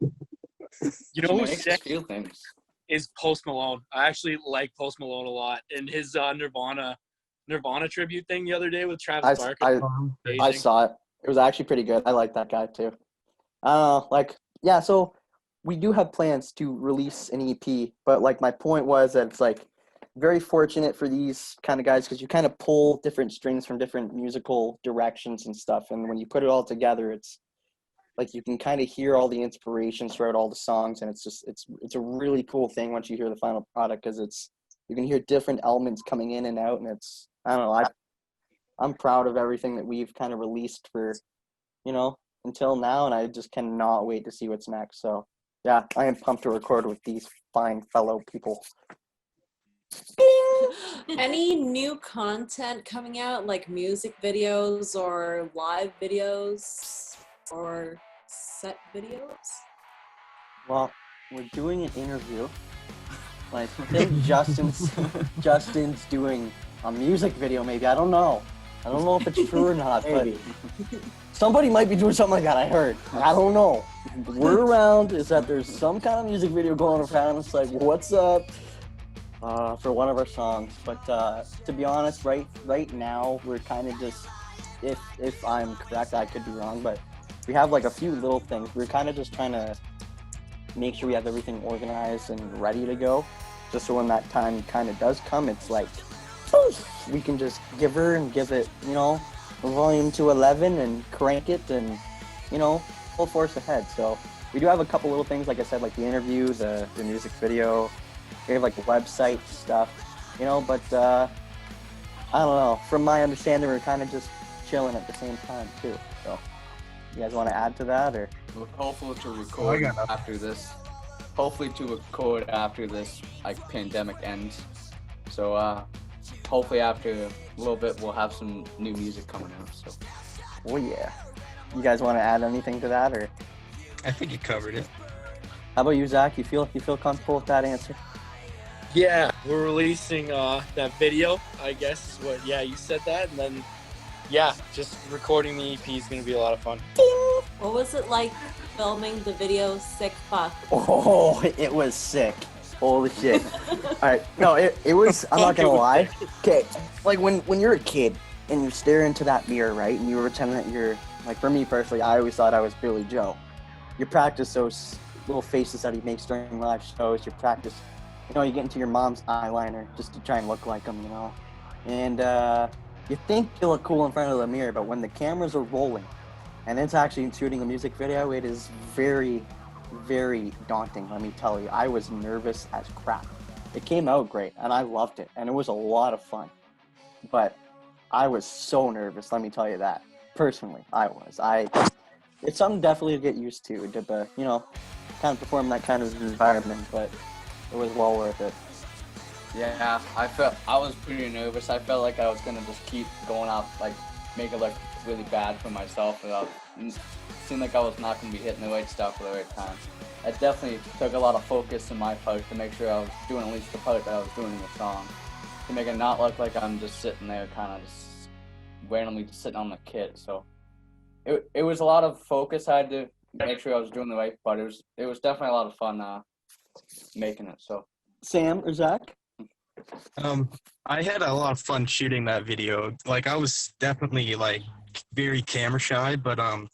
Speaker 4: you know
Speaker 6: she
Speaker 4: who's
Speaker 6: makes
Speaker 4: sick
Speaker 6: feel things.
Speaker 4: is Post Malone. I actually like Post Malone a lot, and his Nirvana tribute thing the other day with Travis Barker.
Speaker 5: I
Speaker 4: Amazing.
Speaker 5: saw it. It was actually pretty good. I like that guy too. Like yeah. So we do have plans to release an EP, but like my point was that it's like very fortunate for these kind of guys because you kind of pull different strings from different musical directions and stuff, and when you put it all together, it's like you can kind of hear all the inspirations throughout all the songs, and it's a really cool thing once you hear the final product because you can hear different elements coming in and out, and it's I don't know I'm proud of everything that we've kind of released for until now, and I just cannot wait to see what's next. So yeah, I am pumped to record with these fine fellow people.
Speaker 7: Any new content coming out, like music videos or live videos or set videos?
Speaker 5: Well, we're doing an interview. Like I think Justin's doing a music video maybe. I don't know if it's true or not, but somebody might be doing something like that. I heard. I don't know. Word around is that there's some kind of music video going around. It's like, what's up? For one of our songs. But to be honest, right now we're kind of just, if I'm correct, I could be wrong, but we have like a few little things. We're kind of just trying to make sure we have everything organized and ready to go, just so when that time kind of does come, it's like we can just give it, volume to 11 and crank it and, full force ahead. So we do have a couple little things, like I said, like the interview, the music video, we have like website stuff, but I don't know. From my understanding, we're kind of just chilling at the same time too. So you guys want to add to that or?
Speaker 6: We're hopeful to record after this. Hopefully to record after this pandemic ends. So hopefully after a little bit we'll have some new music coming out. So.
Speaker 5: Oh yeah. You guys want to add anything to that or?
Speaker 2: I think you covered it.
Speaker 5: How about you, Zach? You feel comfortable with that answer?
Speaker 4: Yeah, we're releasing that video, I guess is what. Yeah, you said that, and then just recording the EP is gonna be a lot of fun.
Speaker 7: What was it like filming the video Sick Fuck?
Speaker 5: Oh, it was sick. Holy shit. Alright, no, it was, I'm not gonna lie. Okay, like when you're a kid and you stare into that mirror, right, and you pretend that you're, like for me personally, I always thought I was Billy Joe. You practice those little faces that he makes during live shows, you practice, you get into your mom's eyeliner just to try and look like him, and you think you look cool in front of the mirror, but when the cameras are rolling and it's actually shooting a music video, it is very, very daunting, let me tell you. I was nervous as crap. It came out great, and I loved it, and it was a lot of fun. But I was so nervous, let me tell you that. Personally, I was. It's something definitely to get used to kind of perform that kind of environment, but it was well worth it.
Speaker 6: Yeah, I was pretty nervous. I felt like I was gonna just keep going up, make it look really bad for myself, it seemed like I was not gonna be hitting the right stuff at the right time. It definitely took a lot of focus in my part to make sure I was doing at least the part that I was doing in the song, to make it not look like I'm just sitting there kind of just randomly just sitting on the kit. So it was a lot of focus. I had to make sure I was doing the right part. It was definitely a lot of fun making it. So
Speaker 5: Sam or Zach?
Speaker 2: I had a lot of fun shooting that video. Like I was definitely very camera shy, but I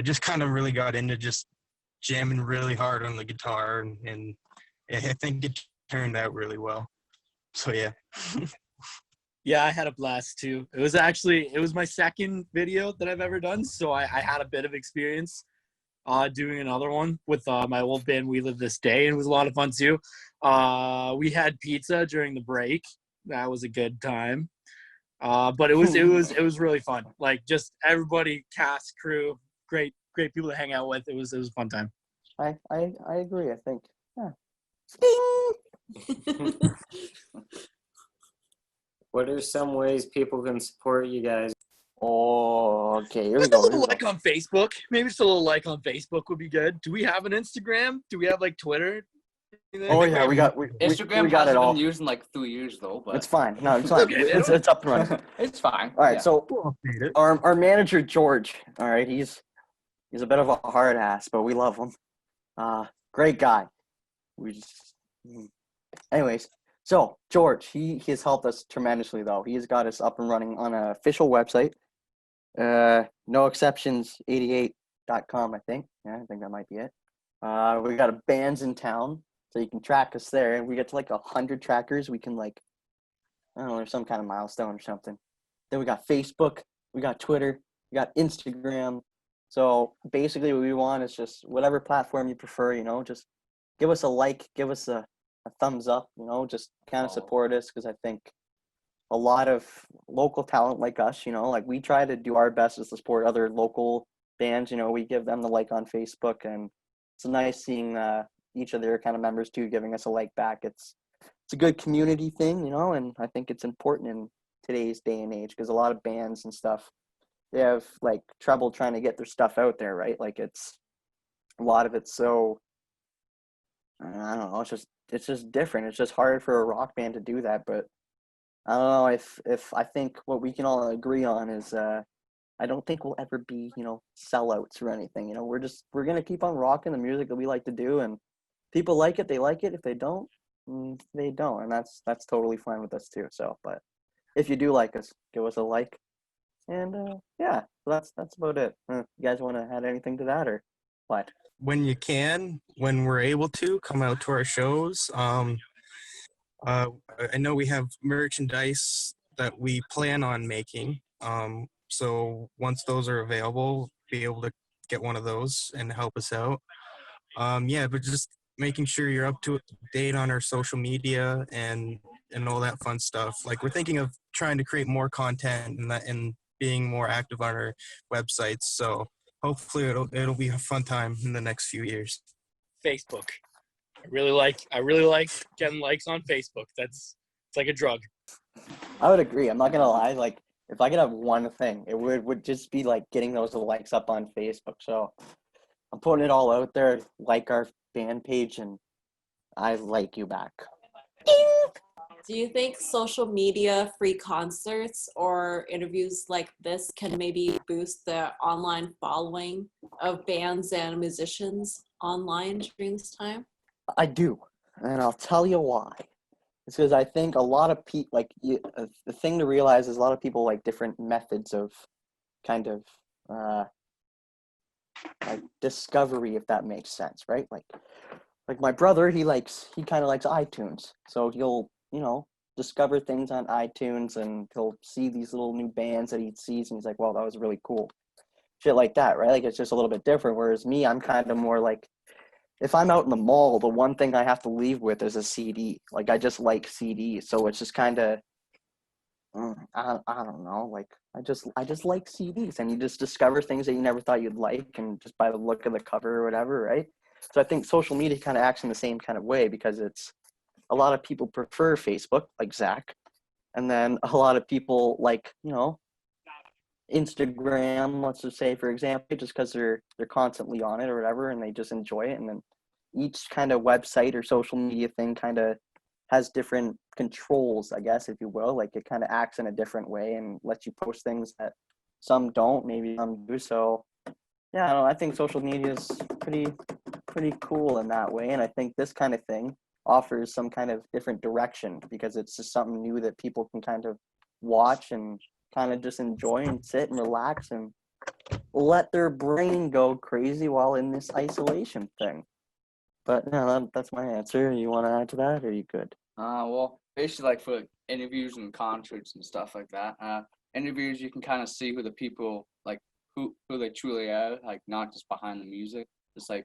Speaker 2: just kind of really got into just jamming really hard on the guitar, and I think it turned out really well. So yeah.
Speaker 4: Yeah, I had a blast too. It was my second video that I've ever done, so I had a bit of experience doing another one with my old band We Live This Day, and it was a lot of fun too. We had pizza during the break. That was a good time. But it was really fun. Like just everybody, cast, crew, great people to hang out with. It was a fun time.
Speaker 5: I agree, I think. Yeah.
Speaker 3: What are some ways people can support you guys?
Speaker 5: Oh, Okay, here we
Speaker 4: Just a
Speaker 5: go.
Speaker 4: little like on Facebook. Maybe just a little like on Facebook would be good. Do we have an Instagram? Do we have like Twitter?
Speaker 5: Oh yeah, we got
Speaker 6: Instagram
Speaker 5: got it
Speaker 6: hasn't
Speaker 5: all.
Speaker 6: been used in like 3 years though, but
Speaker 5: It's fine. No, it's fine.
Speaker 4: Okay, man.
Speaker 5: It's up and running.
Speaker 6: it's fine.
Speaker 5: All right,
Speaker 6: yeah.
Speaker 5: so
Speaker 2: We'll update it.
Speaker 5: our manager George. All right, he's a bit of a hard ass, but we love him. Great guy. We just, anyways. So George, he has helped us tremendously though. He has got us up and running on an official website. NoExceptions88.com, I think. Yeah, I think that might be it. We got a bands in town, so you can track us there. And we get to like 100 trackers. We can like, I don't know, there's some kind of milestone or something. Then we got Facebook, we got Twitter, we got Instagram. So basically what we want is just whatever platform you prefer, you know, just give us a like, give us a thumbs up, you know, just kind of support us, because I think a lot of local talent like us, you know, like we try to do our best to support other local bands, you know, we give them the like on Facebook, and it's nice seeing each of their kind of members too giving us a like back. It's a good community thing, you know, and I think it's important in today's day and age, because a lot of bands and stuff, they have like trouble trying to get their stuff out there, right? Like it's a lot of it's so, I don't know, it's just different. It's just hard for a rock band to do that. But I don't know, if I think what we can all agree on is I don't think we'll ever be, you know, sellouts or anything. You know, we're gonna keep on rocking the music that we like to do, and people like it, they like it. If they don't, they don't, and that's totally fine with us too. So, but if you do like us, give us a like, and yeah, that's about it. You guys want to add anything to that, or what?
Speaker 2: When you can, when we're able to, come out to our shows. I know we have merchandise that we plan on making. So once those are available, be able to get one of those and help us out. Yeah, but just making sure you're up to date on our social media and all that fun stuff. Like we're thinking of trying to create more content and being more active on our websites. So hopefully it'll be a fun time in the next few years.
Speaker 4: Facebook. I really like getting likes on Facebook. It's like a drug.
Speaker 5: I would agree. I'm not gonna lie. Like, if I could have one thing, it would just be like getting those likes up on Facebook. So I'm putting it all out there. Like our fan page, and I like you back.
Speaker 7: Do you think social media, free concerts, or interviews like this can maybe boost the online following of bands and musicians online during this time?
Speaker 5: I do, and I'll tell you why. It's because I think a lot of people the thing to realize is a lot of people like different methods of kind of like discovery, if that makes sense, right? Like my brother, he kind of likes iTunes, so he'll, you know, discover things on iTunes, and he'll see these little new bands that he sees, and he's like, "Well, that was really cool," shit like that, right? Like it's just a little bit different. Whereas me, I'm kind of more like, if I'm out in the mall, the one thing I have to leave with is a CD. Like I just like CDs, so it's just kind of, I don't know, like I just like CDs, and you just discover things that you never thought you'd like, and just by the look of the cover or whatever, right? So I think social media kind of acts in the same kind of way, because it's a lot of people prefer Facebook, like Zach, and then a lot of people like, you know, Instagram, let's just say, for example, just because they're constantly on it or whatever, and they just enjoy it. And then each kind of website or social media thing kind of has different controls, I guess, if you will. Like it kind of acts in a different way and lets you post things that some don't, maybe some do. So yeah, I don't know, I think social media is pretty cool in that way, and I think this kind of thing offers some kind of different direction, because it's just something new that people can kind of watch and kind of just enjoy and sit and relax and let their brain go crazy while in this isolation thing. But yeah, that's my answer. You want to add to that, or are you good?
Speaker 6: Well, basically, like for interviews and concerts and stuff like that. Interviews, you can kind of see who the people, like who they truly are, like not just behind the music, just like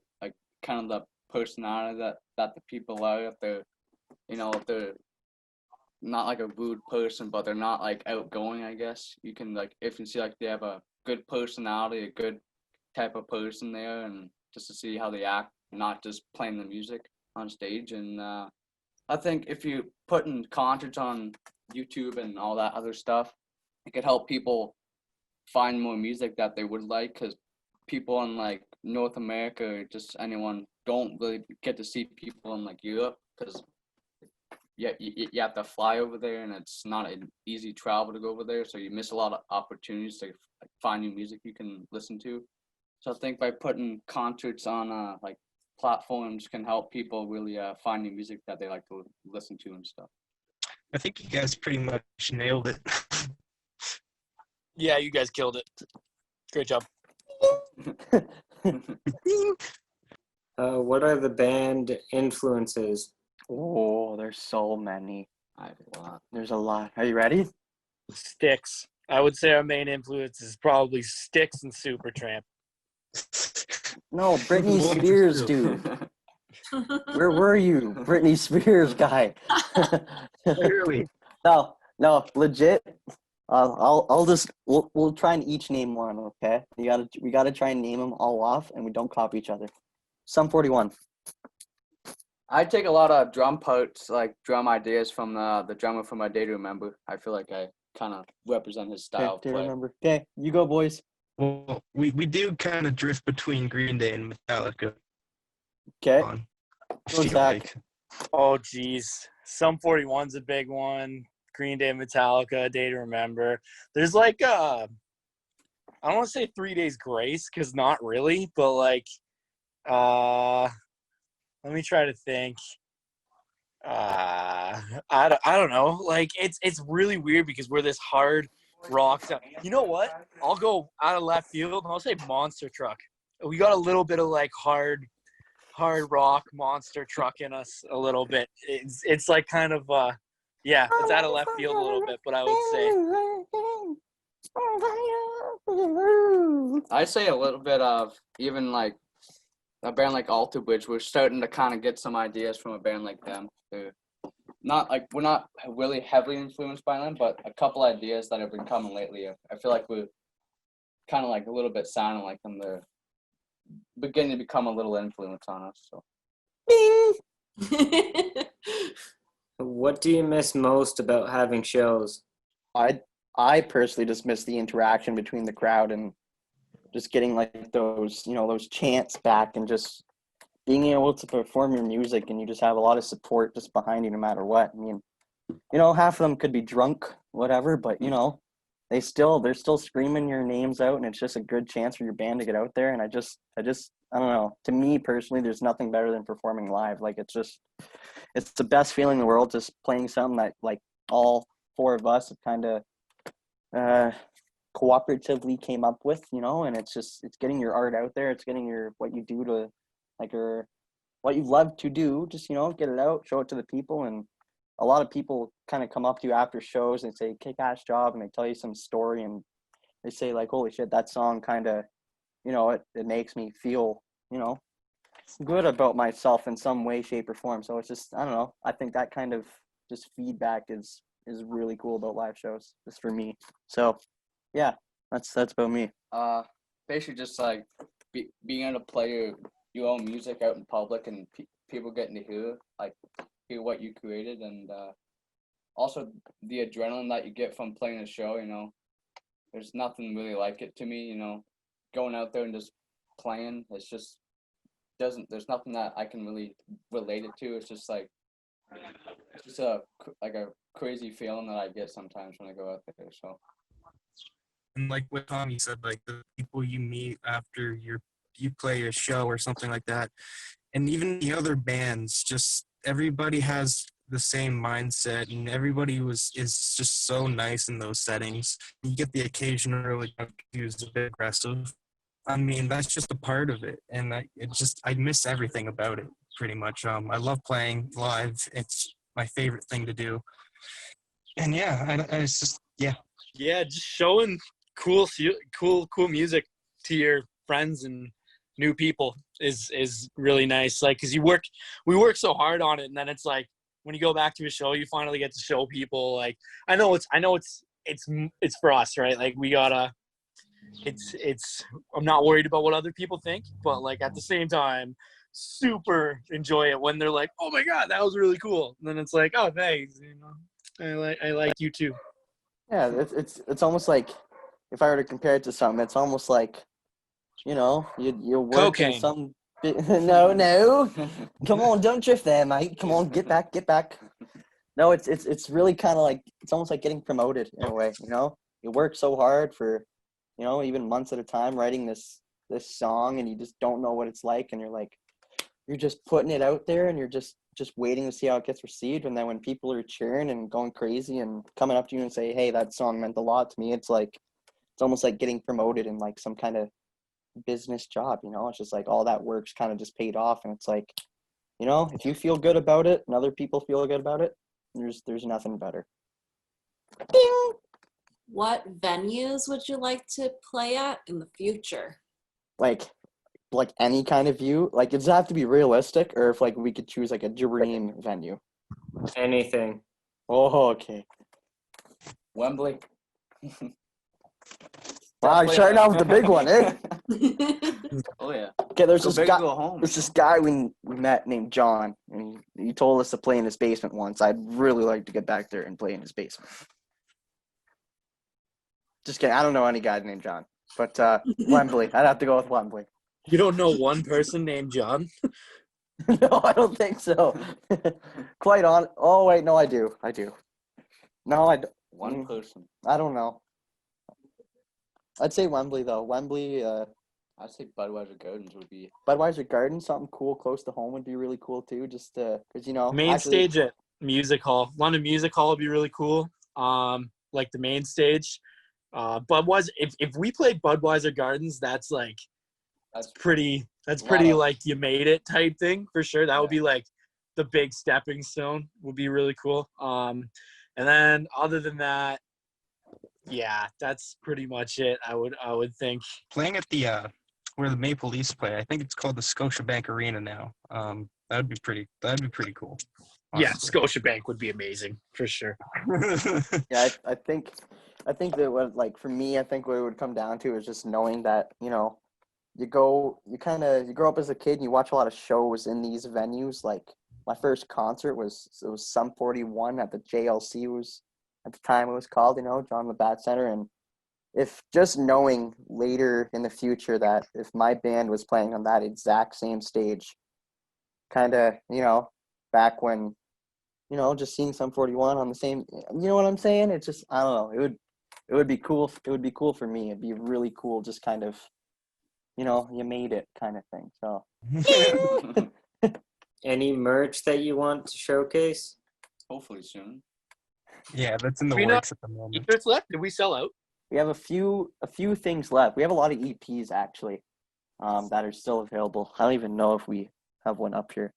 Speaker 6: kind of the personality that the people are. If they're, you know, if they're not like a rude person, but they're not like outgoing, I guess you can, like, if you see like they have a good personality, a good type of person there, and just to see how they act, not just playing the music on stage. And I think if you put in concerts on YouTube and all that other stuff, it could help people find more music that they would like, because people in like North America or just anyone don't really get to see people in like Europe, because you have to fly over there and it's not an easy travel to go over there, so you miss a lot of opportunities to like find new music you can listen to. So I think by putting concerts on like platforms can help people really find new music that they like to listen to and stuff.
Speaker 2: I think you guys pretty much nailed it.
Speaker 4: Yeah, you guys killed it. Great job.
Speaker 3: What are the band influences?
Speaker 5: Oh, there's so many.
Speaker 6: I have a lot.
Speaker 5: There's a lot. Are you ready?
Speaker 4: Styx. I would say our main influence is probably Styx and Supertramp.
Speaker 5: No, Britney Spears, dude. Where were you, Britney Spears guy?
Speaker 2: Clearly.
Speaker 5: No, legit. We'll try and each name one, okay? We gotta try and name them all off, and we don't copy each other. Sum 41.
Speaker 6: I take a lot of drum parts, like drum ideas from the drummer from A Day to Remember. I feel like I kind of represent his style of
Speaker 5: Okay,
Speaker 6: play.
Speaker 5: remember. Okay, you go, boys.
Speaker 2: Well, we do kind of drift between Green Day and Metallica.
Speaker 5: Okay.
Speaker 2: Feel
Speaker 5: Zach.
Speaker 2: like.
Speaker 4: Oh, geez. Sum 41's a big one. Green Day, Metallica, A Day to Remember. There's like, I don't want to say 3 Days Grace, because not really, but like, let me try to think. I don't know. Like, it's really weird because we're this hard rock stuff. You know what? I'll go out of left field and I'll say Monster Truck. We got a little bit of like hard rock monster truck in us a little bit. It's like kind of yeah, it's out of left field a little bit, but I would say
Speaker 6: I say a little bit of even like a band like Alter Bridge. We're starting to kind of get some ideas from a band like them. We're not really heavily influenced by them, but a couple ideas that have been coming lately. I feel like we're kind of like a little bit sounding like them. They're beginning to become a little influence on us. So.
Speaker 3: What do you miss most about having shows?
Speaker 5: I personally just miss the interaction between the crowd and just getting like those chants back and just being able to perform your music, and you just have a lot of support just behind you no matter what. I mean, half of them could be drunk, whatever, but they're still screaming your names out, and it's just a good chance for your band to get out there. And I don't know. To me personally, there's nothing better than performing live. Like it's the best feeling in the world, just playing something that like all four of us have kind of cooperatively came up with, and it's getting your art out there. It's getting what you do to like what you love to do, just get it out, show it to the people. And a lot of people kind of come up to you after shows and say kick-ass job, and they tell you some story, and they say like, holy shit, that song kind of it makes me feel good about myself in some way, shape, or form. So it's just, I don't know, I think that kind of just feedback is really cool about live shows, just for me. So yeah, that's about me.
Speaker 6: Basically just like being able to play your own music out in public, and people getting to hear what you created, and also the adrenaline that you get from playing a show. There's nothing really like it to me. Going out there and just playing, it's just there's nothing that I can really relate it to. It's just like a crazy feeling that I get sometimes when I go out there. So.
Speaker 2: And like what Tommy said, like the people you meet after you play a show or something like that, and even the other bands, just everybody has the same mindset, and everybody is just so nice in those settings. You get the occasional really who's a bit aggressive. I mean, that's just a part of it, and I miss everything about it pretty much. I love playing live. It's my favorite thing to do. And yeah, it's just
Speaker 4: yeah, just showing cool music to your friends and new people is really nice. Like, because we work so hard on it, and then it's like when you go back to a show, you finally get to show people. Like, I know it's for us, right? Like, we gotta. I'm not worried about what other people think, but like at the same time, super enjoy it when they're like, "Oh my god, that was really cool," and then it's like, "Oh, thanks, I like you too."
Speaker 5: Yeah, it's almost like if I were to compare it to something, it's almost like, you know, you're working
Speaker 4: Cocaine.
Speaker 5: some. No. Come on, don't drift there, mate. Come on, get back. No, it's really kind of like, it's almost like getting promoted in a way. You know, you work so hard for, you know, even months at a time writing this song, and you just don't know what it's like, and you're just putting it out there, and you're just waiting to see how it gets received. And then when people are cheering and going crazy and coming up to you and say, hey, that song meant a lot to me, it's like, it's almost like getting promoted in like some kind of business job, you know. It's just like all that work's kind of just paid off, and it's like, you know, if you feel good about it and other people feel good about it, there's nothing better. Ding!
Speaker 7: What venues would you like to play at in the future?
Speaker 5: Like any kind of view, like, does it have to be realistic, or if like we could choose like a dream venue?
Speaker 3: Anything.
Speaker 5: Oh, okay.
Speaker 6: Wembley.
Speaker 5: Wow, you're starting out with the big one, eh?
Speaker 6: Oh yeah.
Speaker 5: Okay, there's
Speaker 6: Go
Speaker 5: this
Speaker 6: big
Speaker 5: guy.
Speaker 6: or go home.
Speaker 5: There's this guy we met named John, and he told us to play in his basement once. I'd really like to get back there and play in his basement. Just kidding. I don't know any guy named John, but Wembley. I'd have to go with Wembley.
Speaker 4: You don't know one person named John?
Speaker 5: No, I don't think so. Quite on. Oh wait, no, I do. No, I don't.
Speaker 6: One person.
Speaker 5: I don't know. I'd say Wembley though. Wembley.
Speaker 6: I'd say Budweiser Gardens would be.
Speaker 5: Budweiser Gardens, something cool close to home would be really cool too. Just because, you know,
Speaker 4: Main
Speaker 5: actually,
Speaker 4: stage at Music Hall. London Music Hall would be really cool. Like the main stage. Budweiser. If we played Budweiser Gardens, that's pretty like you made it type thing for sure. That would be like the big stepping stone. Would be really cool. And then other than that, yeah, that's pretty much it. I would think.
Speaker 2: Playing at the where the Maple Leafs play, I think it's called the Scotiabank Arena now. That'd be pretty cool.
Speaker 4: Yeah,
Speaker 2: Honestly.
Speaker 4: Scotiabank would be amazing for sure.
Speaker 5: yeah, I think that what, like, for me, I think what it would come down to is just knowing that, you know, you grow up as a kid and you watch a lot of shows in these venues. Like, my first concert was Sum 41 at the JLC, was at the time it was called, you know, John Labatt Center. And if just knowing later in the future that if my band was playing on that exact same stage, kind of, you know, back when, you know, just seeing Sum 41 on the same, you know what I'm saying? It's just, I don't know, it would be cool. It would be cool for me. It'd be really cool, just kind of, you know, you made it kind of thing. So
Speaker 3: Any merch that you want to showcase?
Speaker 6: Hopefully soon.
Speaker 2: Yeah, that's in the
Speaker 4: We know-
Speaker 2: works at the moment.
Speaker 4: T-shirts left? Did we sell out?
Speaker 5: we have a few things left. We have a lot of EPs actually, that are still available. I don't even know if we have one up here.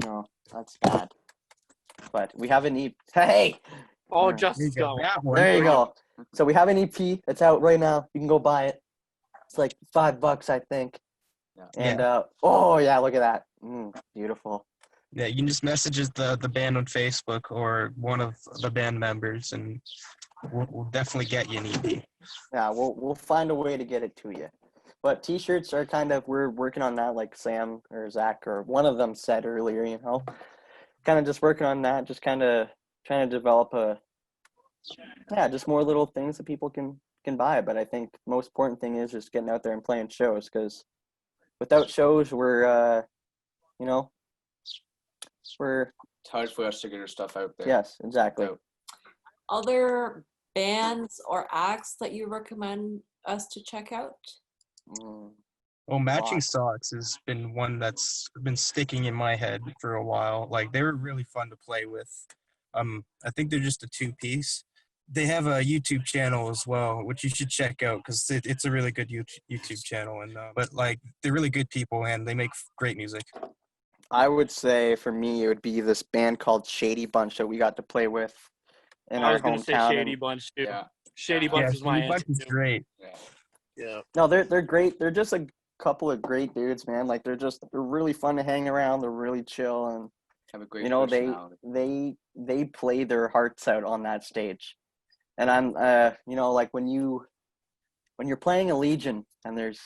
Speaker 5: No, that's bad. But we have an EP. Hey,
Speaker 4: Oh,
Speaker 5: Yeah.
Speaker 4: Justin's got one.
Speaker 2: That one.
Speaker 5: there you go. So we have an EP. It's out right now. You can go buy it. It's like $5, I think.
Speaker 6: Yeah.
Speaker 5: And oh yeah, look at that. Beautiful.
Speaker 2: Yeah, you can just message the band on Facebook or one of the band members, and we'll definitely get you an EP.
Speaker 5: Yeah, we'll find a way to get it to you. But T-shirts are kind of, we're working on that, like Sam or Zach or one of them said earlier, you know, kind of just working on that, just kind of trying to develop just more little things that people can buy. But I think the most important thing is just getting out there and playing shows, because without shows, we're, you know,
Speaker 6: It's hard for us to get our stuff out there.
Speaker 5: yes, exactly.
Speaker 6: So,
Speaker 7: Other bands or acts that you recommend us to check out?
Speaker 2: Well, Matching
Speaker 5: Lot.
Speaker 2: Socks has been one that's been sticking in my head for a while. Like, they were really fun to play with. I think they're just a two-piece. They have a YouTube channel as well, which you should check out because it's a really good YouTube channel. And but like, they're really good people and they make great music.
Speaker 5: I would say for me, it would be this band called Shady Bunch that we got to play with in
Speaker 4: I
Speaker 5: our
Speaker 4: was going to say
Speaker 5: hometown.
Speaker 4: Shady Bunch too.
Speaker 6: yeah.
Speaker 4: Shady
Speaker 6: Yeah.
Speaker 4: Bunch
Speaker 2: Yeah,
Speaker 4: was my
Speaker 2: Shady Bunch is
Speaker 4: answer.
Speaker 2: great.
Speaker 6: Yeah.
Speaker 4: Yeah.
Speaker 5: No, they're great. They're just a couple of great dudes, man. Like, they're really fun to hang around. They're really chill, and
Speaker 6: Have a great
Speaker 5: you know,
Speaker 6: personality.
Speaker 5: they play their hearts out on that stage. And I'm you know, like when you're playing a Legion and there's,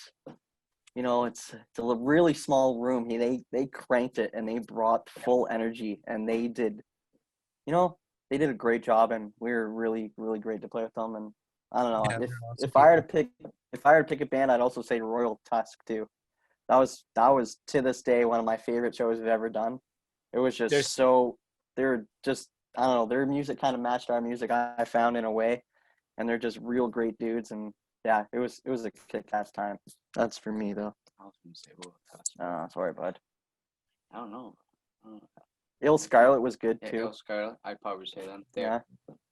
Speaker 5: you know, it's a really small room. They cranked it and they brought full energy, and they did, you know, they did a great job, and we were really, really great to play with them. And I don't know.
Speaker 2: Yeah,
Speaker 5: if
Speaker 2: they're awesome
Speaker 5: if I were to pick a band, I'd also say Royal Tusk too. That was to this day one of my favorite shows we've ever done. It was just
Speaker 4: There's-
Speaker 5: they're just I don't know, their music kind of matched our music I found in a way, and they're just real great dudes, and yeah, it was a kick-ass time. That's for me though.
Speaker 6: I was gonna say, well,
Speaker 5: Sorry, bud.
Speaker 6: I don't know. I don't know.
Speaker 5: Il Scarlet was good
Speaker 6: Yeah,
Speaker 5: too.
Speaker 6: Ghost Scarlet, I'd probably say them.
Speaker 5: Yeah,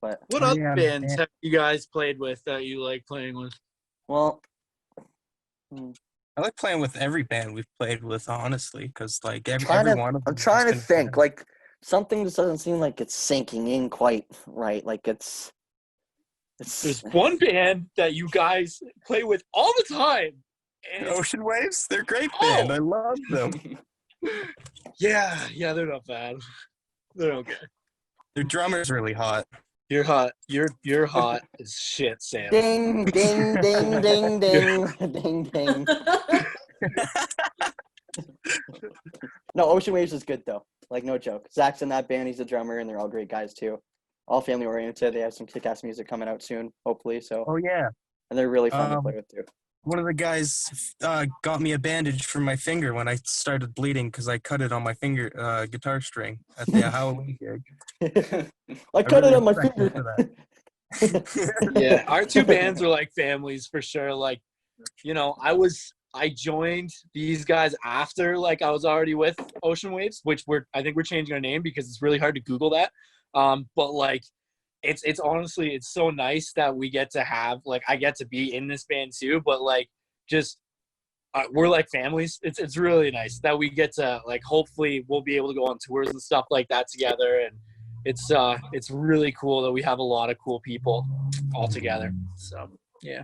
Speaker 5: but
Speaker 4: What
Speaker 2: Oh,
Speaker 4: other
Speaker 2: yeah,
Speaker 4: bands
Speaker 2: man.
Speaker 4: have you guys played with that you like playing with?
Speaker 5: well,
Speaker 2: I like playing with every band we've played with, honestly, because like every one of them.
Speaker 5: I'm
Speaker 2: has
Speaker 5: trying to
Speaker 2: been
Speaker 5: think.
Speaker 2: fun.
Speaker 5: Like something just doesn't seem like it's sinking in quite right. Like it's
Speaker 4: There's one band that you guys play with all the time. And
Speaker 2: Ocean Waves, they're a great band. I love them.
Speaker 4: yeah, they're not bad. They're okay.
Speaker 2: Their drummer's really hot.
Speaker 4: You're hot. You're hot as shit, Sam.
Speaker 5: ding, ding, ding, ding, ding, ding, ding. No, Ocean Waves is good though. Like no joke. Zach's in that band. He's a drummer, and they're all great guys too. All family oriented. They have some kick-ass music coming out soon, hopefully. So,
Speaker 2: Oh yeah.
Speaker 5: and they're really fun to play with too.
Speaker 2: One of the guys got me a bandage for my finger when I started bleeding because I cut it on my finger guitar string at the Halloween gig.
Speaker 5: I cut
Speaker 2: really
Speaker 5: it on my
Speaker 2: respect him
Speaker 5: finger.
Speaker 2: for
Speaker 4: Yeah, our two bands are like families for sure. Like, you know, I joined these guys after like I was already with Ocean Waves, which I think we're changing our name because it's really hard to Google that. But like it's honestly, it's so nice that we get to have, like, I get to be in this band too, but like just we're like families. It's really nice that we get to, like, hopefully we'll be able to go on tours and stuff like that together, and it's really cool that we have a lot of cool people all together. So yeah.